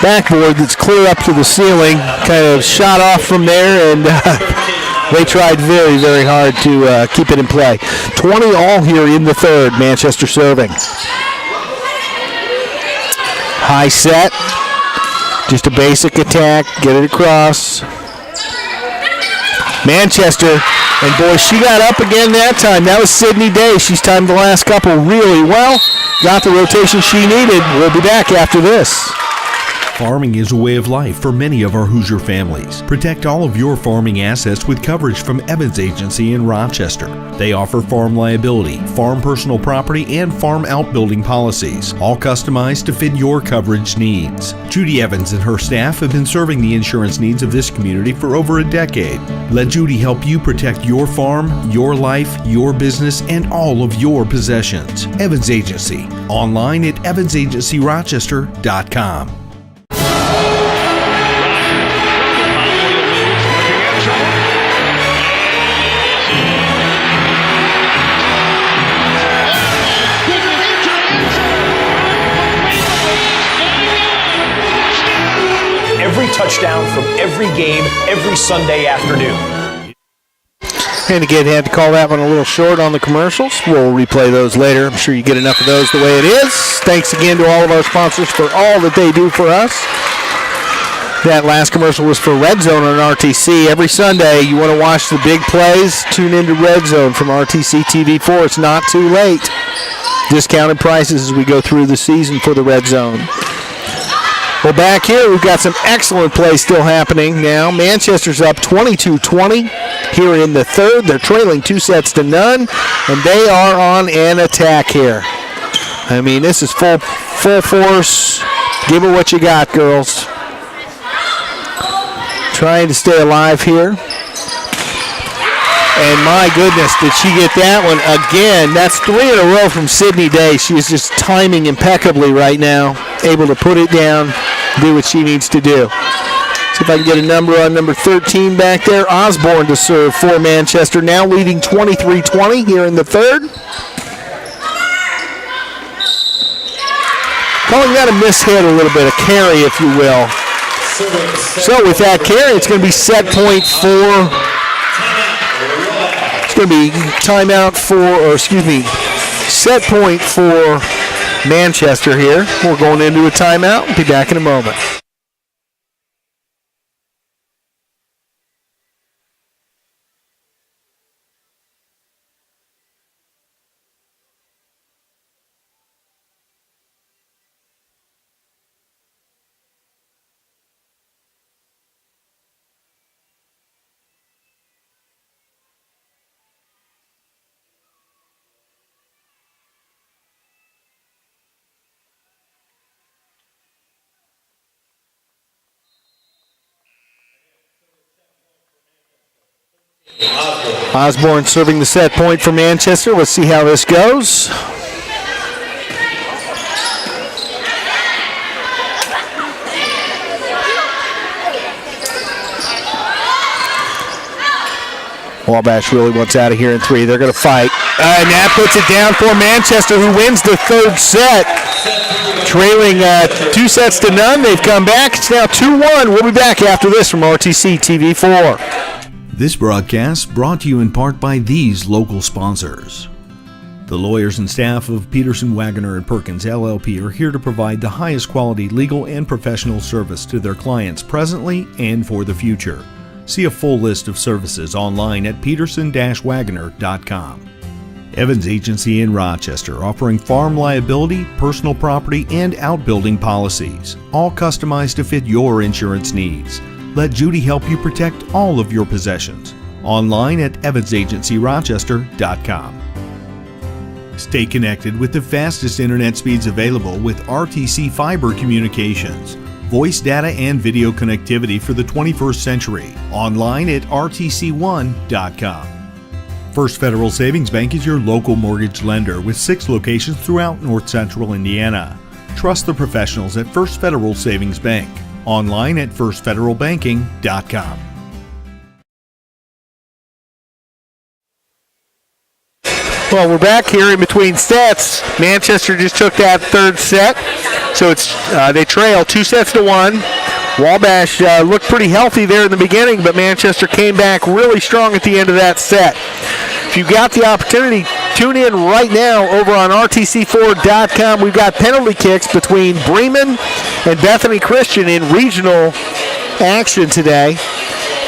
backboard that's clear up to the ceiling, kind of shot off from there, and they tried very, very hard to keep it in play. 20 all here in the third, Manchester serving. High set, just a basic attack, get it across. Manchester, and boy, she got up again that time. That was Sydney Day. She's timed the last couple really well. Got the rotation she needed. We'll be back after this. Farming is a way of life for many of our Hoosier families. Protect all of your farming assets with coverage from Evans Agency in Rochester. They offer farm liability, farm personal property, and farm outbuilding policies, all customized to fit your coverage needs. Judy Evans and her staff have been serving the insurance needs of this community for over a decade. Let Judy help you protect your farm, your life, your business, and all of your possessions. Evans Agency, online at evansagencyrochester.com. Every touchdown from every game, every Sunday afternoon. And again, had to call that one a little short on the commercials. We'll replay those later. I'm sure you get enough of those the way it is. Thanks again to all of our sponsors for all that they do for us. That last commercial was for Red Zone on RTC. Every Sunday, you want to watch the big plays, tune into Red Zone from RTC TV4. It's not too late. Discounted prices as we go through the season for the Red Zone. Well, back here, we've got some excellent play still happening now. Manchester's up 22-20 here in the third. They're trailing 2-0, and they are on an attack here. I mean, this is full force. Give it what you got, girls. Trying to stay alive here. And my goodness, did she get that one again? That's 3 in a row from Sydney Day. She is just timing impeccably right now, able to put it down, do what she needs to do. See if I can get a number on number 13 back there. Osborne to serve for Manchester, now leading 23-20 here in the third. Calling that a mishit a little bit, a carry, if you will. So with that carry, it's going to be set point for... It's going to be set point for Manchester here. We're going into a timeout. We'll be back in a moment. Osborne serving the set point for Manchester. Let's see how this goes. Wabash really wants out of here in 3. They're going to fight. And that puts it down for Manchester, who wins the third set. Trailing 2-0. They've come back. It's now 2-1. We'll be back after this from RTC TV4. This broadcast brought to you in part by these local sponsors. The lawyers and staff of Peterson, Wagner & Perkins LLP are here to provide the highest quality legal and professional service to their clients presently and for the future. See a full list of services online at peterson-wagner.com. Evans Agency in Rochester, offering farm liability, personal property, and outbuilding policies, all customized to fit your insurance needs. Let Judy help you protect all of your possessions. Online at evansagencyrochester.com. Stay connected with the fastest internet speeds available with RTC Fiber Communications. Voice data and video connectivity for the 21st century. Online at rtc1.com. First Federal Savings Bank is your local mortgage lender with 6 locations throughout North Central Indiana. Trust the professionals at First Federal Savings Bank. Online at firstfederalbanking.com. Well, we're back here in between sets. Manchester just took that third set, so it's they trail 2-1. Wabash looked pretty healthy there in the beginning, but Manchester came back really strong at the end of that set. If you've got the opportunity, tune in right now over on rtc4.com. We've got penalty kicks between Bremen and Bethany Christian in regional action today.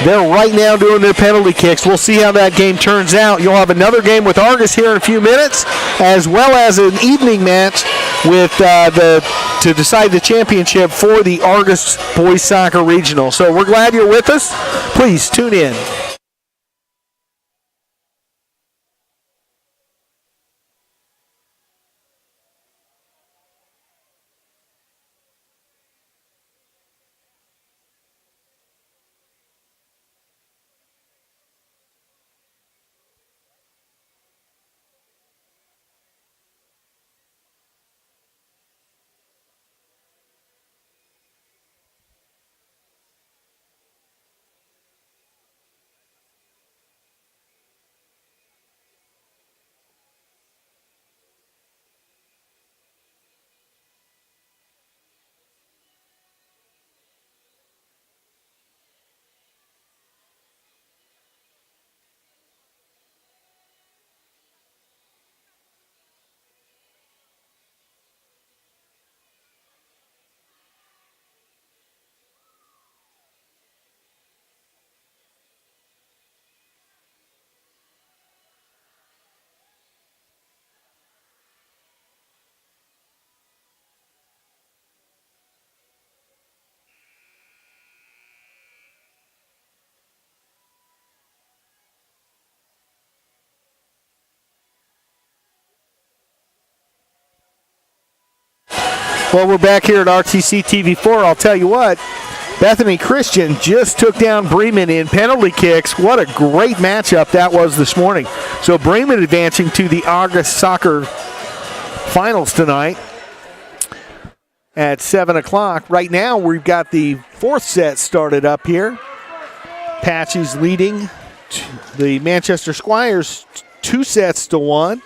They're right now doing their penalty kicks. We'll see how that game turns out. You'll have another game with Argus here in a few minutes, as well as an evening match with to decide the championship for the Argus Boys Soccer Regional. So we're glad you're with us. Please tune in. Well, we're back here at RTC TV4. I'll tell you what, Bethany Christian just took down Bremen in penalty kicks. What a great matchup that was this morning. So Bremen advancing to the August Soccer Finals tonight at 7 o'clock. Right now, we've got the fourth set started up here. Apaches leading the Manchester Squires 2-1.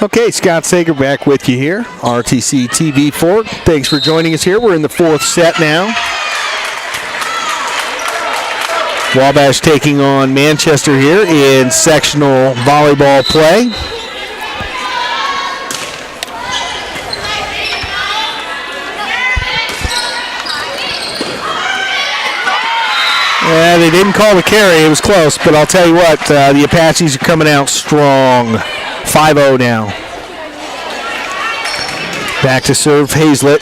Okay, Scott Sager back with you here, RTC TV4. Thanks for joining us here. We're in the fourth set now. Wabash taking on Manchester here in sectional volleyball play. Yeah, they didn't call the carry. It was close, but I'll tell you what, the Apaches are coming out strong. 5-0 now. Back to serve Hazlett.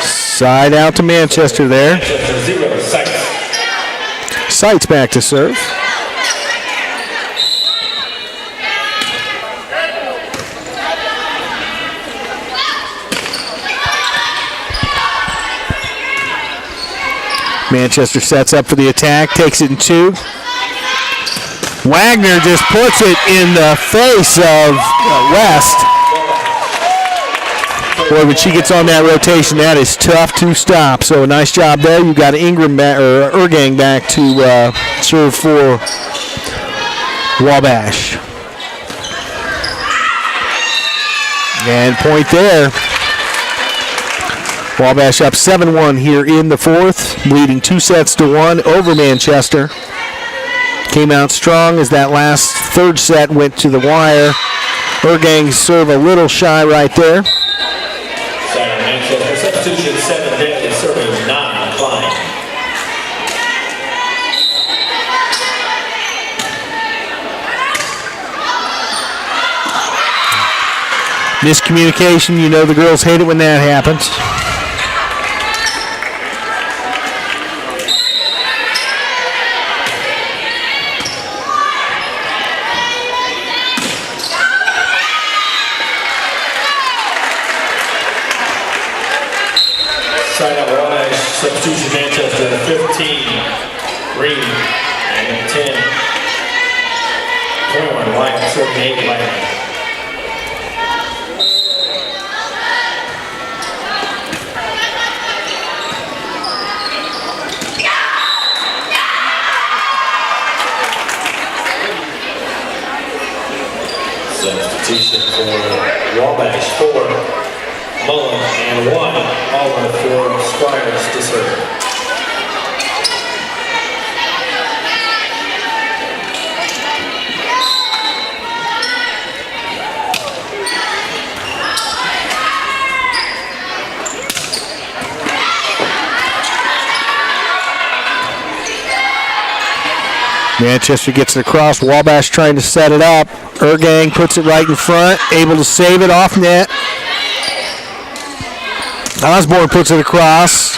Side out to Manchester there. Sights back to serve. Manchester sets up for the attack, takes it in two. Wagner just puts it in the face of West. Boy, when she gets on that rotation, that is tough to stop. So a nice job there. You got Ingram back, or Ergang back to serve for Wabash. And point there. Wabash up 7-1 here in the fourth, leading 2-1 over Manchester. Came out strong as that last third set went to the wire. Ergang serve a little shy right there. Manchester substitution 7 dead, serving 9 Klein. Miscommunication, you know the girls hate it when that happens. Sign up Wabash substitution Manchester 15, Green, and 10. 21 White, serving 8 White. Substitution for Wabash 4, Mullen, and 1, Oliver for Squires to serve. Manchester gets it across. Wabash trying to set it up. Ergang puts it right in front, able to save it off net. Osborne puts it across.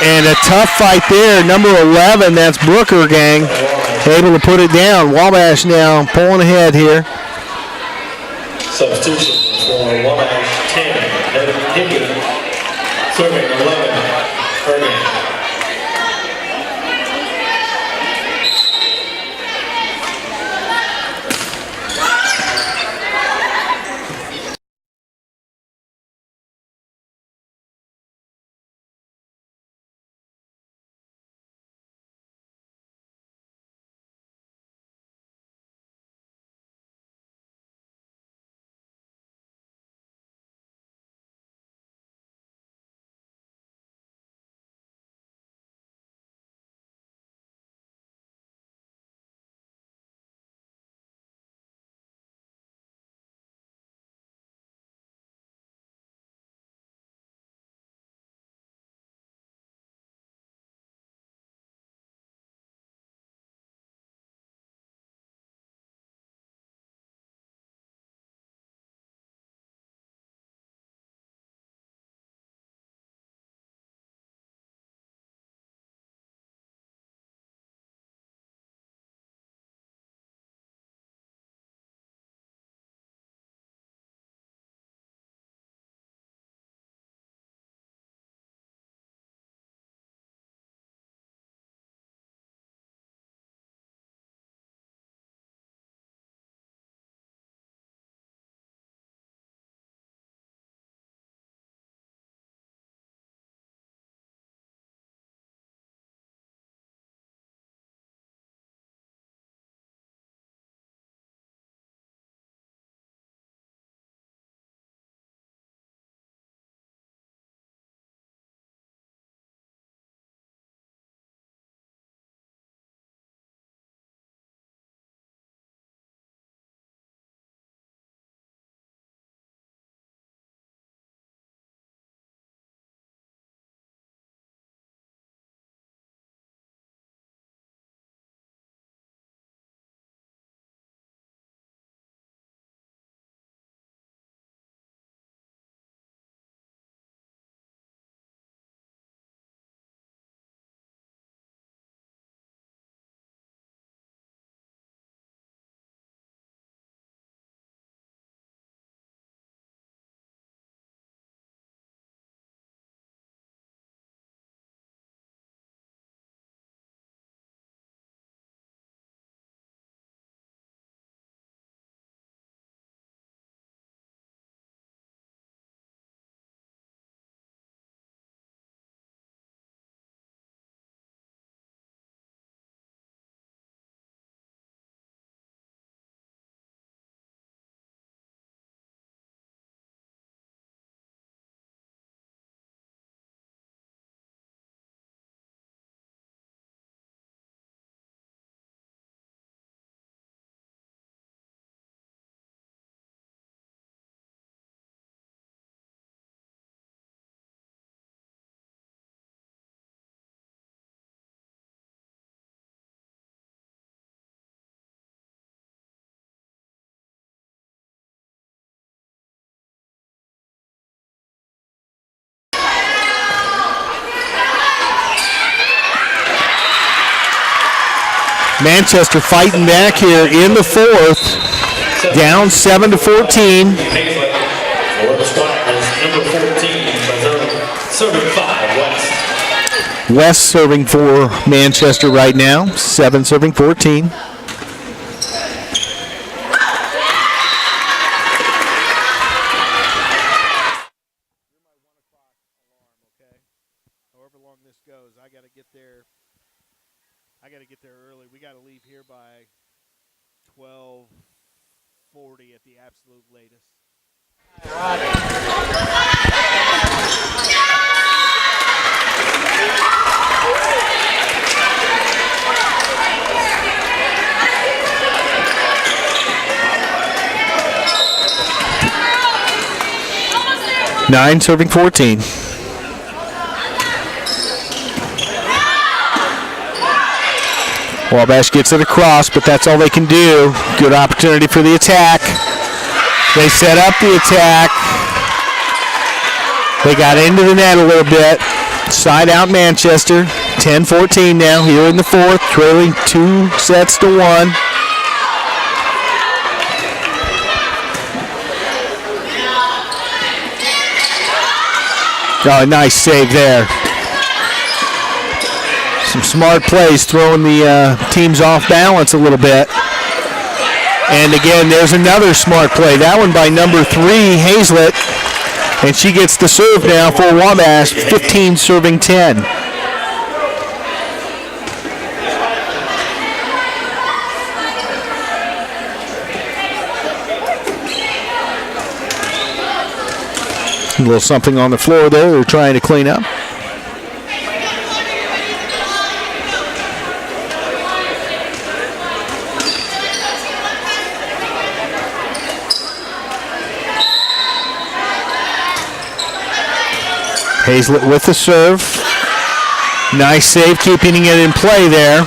And a tough fight there. Number 11, that's Brooke Ergang, able to put it down. Wabash now pulling ahead here. Substitution for Wabash 10, Hickey, serving 11, Ergang. Manchester fighting back here in the fourth, down 7-14. Hazlett for the start is number 14, serving 5, West. West serving for Manchester right now, 7 serving 14. However long this goes, I got to get there early. We got to leave here by 12:40 at the absolute latest. Nine serving 14. Wabash gets it across, but that's all they can do. Good opportunity for the attack. They set up the attack. They got into the net a little bit. Side out Manchester. 10-14 now here in the fourth, trailing 2-1. Oh, nice save there. Some smart plays, throwing the teams off balance a little bit. And again, there's another smart play. That one by number 3, Hazlett. And she gets the serve now for Wabash, 15 serving 10. A little something on the floor there. They're trying to clean up. Hazlett with the serve. Nice save, keeping it in play there.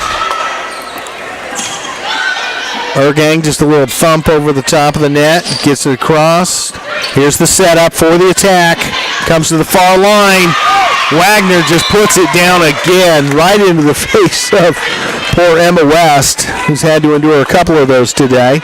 Ergang just a little thump over the top of the net. Gets it across. Here's the setup for the attack. Comes to the far line. Wagner just puts it down again, right into the face of poor Emma West, who's had to endure a couple of those today.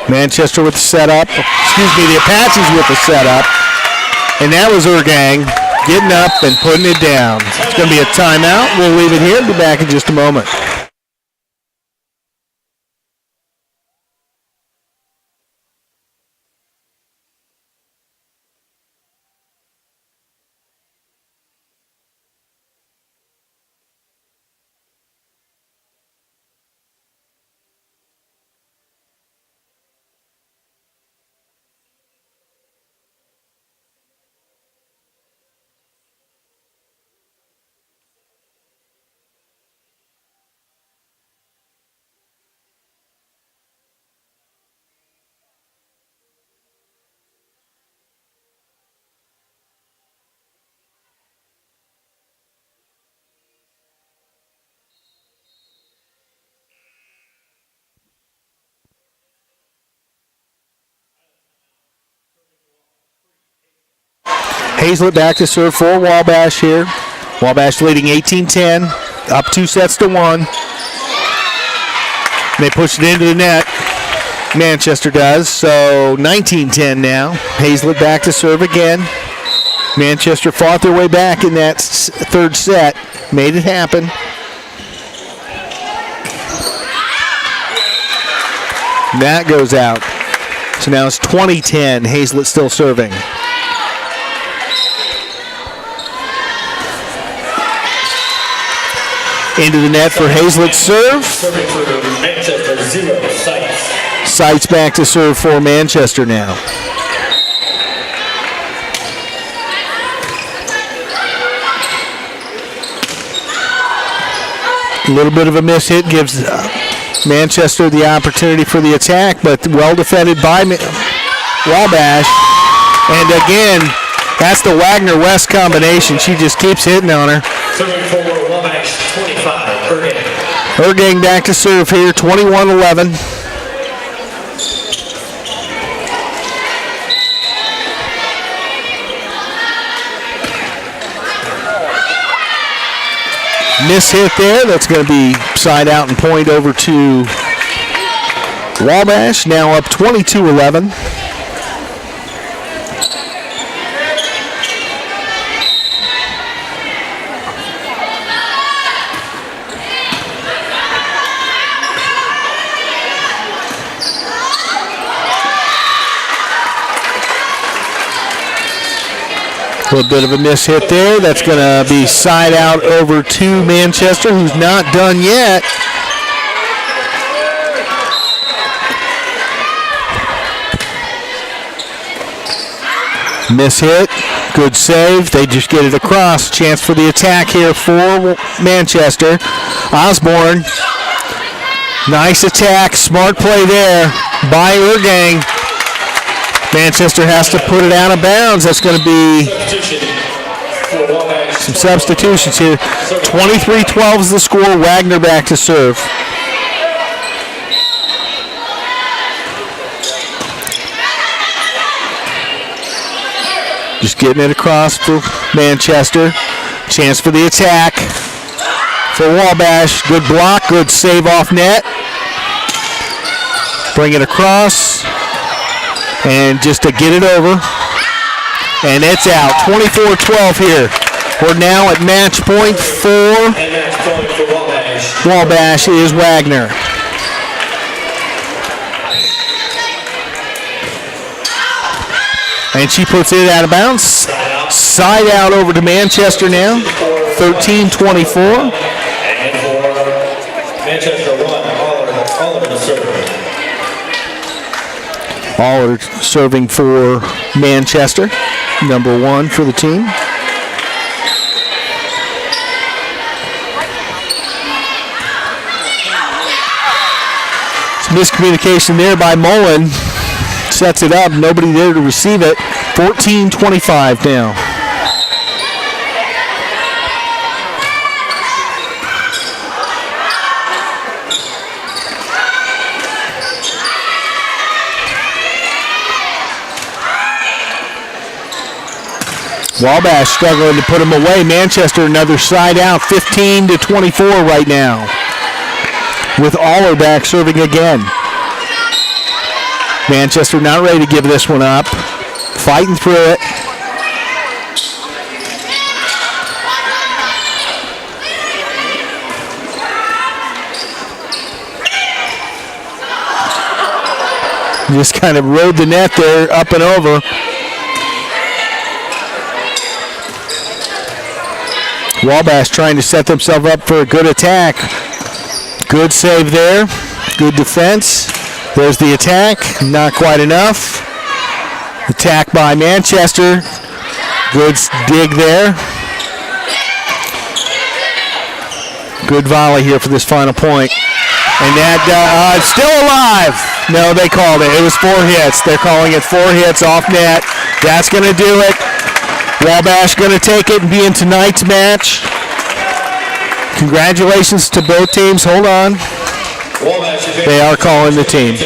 Manchester with the setup. The Apaches with the setup. And that was Ergang getting up and putting it down. It's going to be a timeout. We'll leave it here and be back in just a moment. Hazlett back to serve for Wabash here. Wabash leading 18-10, up 2-1. They push it into the net. Manchester does, so 19-10 now. Hazlett back to serve again. Manchester fought their way back in that third set, made it happen. That goes out. So now it's 20-10. Hazlett still serving. Into the net for Hazlett's serve. Serving for Manchester, 0, Sites. Sights back to serve for Manchester now. A little bit of a miss hit gives Manchester the opportunity for the attack, but well defended by Wabash. And again, that's the Wagner-West combination. She just keeps hitting on her. Serving for Wabash, 25, Ergang. Ergang back to serve here, 21-11. Miss hit there. That's going to be side out and point over to Wabash. Now up 22-11. A little bit of a miss hit there. That's going to be side out over to Manchester, who's not done yet. Miss hit. Good save. They just get it across. Chance for the attack here for Manchester. Osborne. Nice attack. Smart play there by Ergang. Manchester has to put it out of bounds. That's going to be some substitutions here. 23-12 is the score. Wagner back to serve. Just getting it across for Manchester. Chance for the attack for Wabash. Good block. Good save off net. Bring it across. And just to get it over. And it's out. 24-12 here. We're now at match point for Wabash. Wabash is Wagner. And she puts it out of bounds. Side out over to Manchester now. 13-24. And for Manchester 1, Oliver to serve. All are serving for Manchester, number 1 for the team. Some miscommunication there by Mullen. Sets it up, nobody there to receive it. 14-25 now. Wabash struggling to put him away. Manchester another side out, 15-24 right now. With Aller back serving again. Manchester not ready to give this one up. Fighting through it. Just kind of rode the net there, up and over. Wabash trying to set themselves up for a good attack. Good save there. Good defense. There's the attack. Not quite enough. Attack by Manchester. Good dig there. Good volley here for this final point. And that, it's still alive. No, they called it. It was 4 hits. They're calling it 4 hits off net. That's going to do it. Wabash going to take it and be in tonight's match. Congratulations to both teams. Hold on. They are calling the team.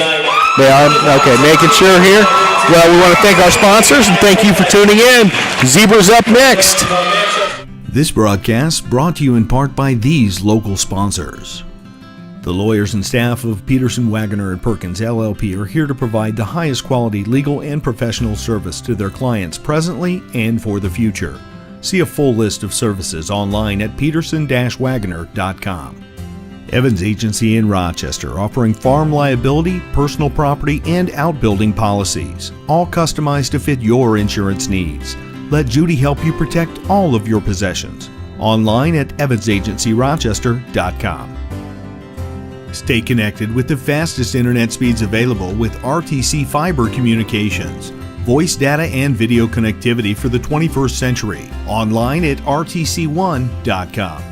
They are, okay, making sure here. Well, we want to thank our sponsors and thank you for tuning in. Zebra's up next. This broadcast brought to you in part by these local sponsors. The lawyers and staff of Peterson, Wagoner & Perkins LLP are here to provide the highest quality legal and professional service to their clients presently and for the future. See a full list of services online at peterson-wagoner.com. Evans Agency in Rochester, offering farm liability, personal property, and outbuilding policies, all customized to fit your insurance needs. Let Judy help you protect all of your possessions. Online at evansagencyrochester.com. Stay connected with the fastest internet speeds available with RTC Fiber Communications. Voice data and video connectivity for the 21st century. Online at rtc1.com.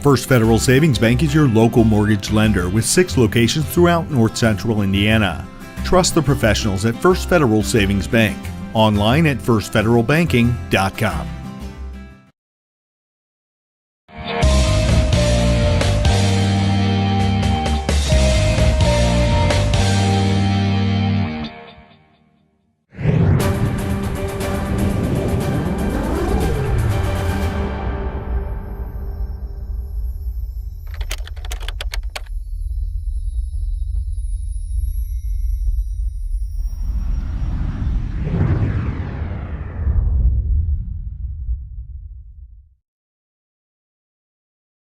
First Federal Savings Bank is your local mortgage lender with 6 locations throughout North Central Indiana. Trust the professionals at First Federal Savings Bank. Online at firstfederalbanking.com.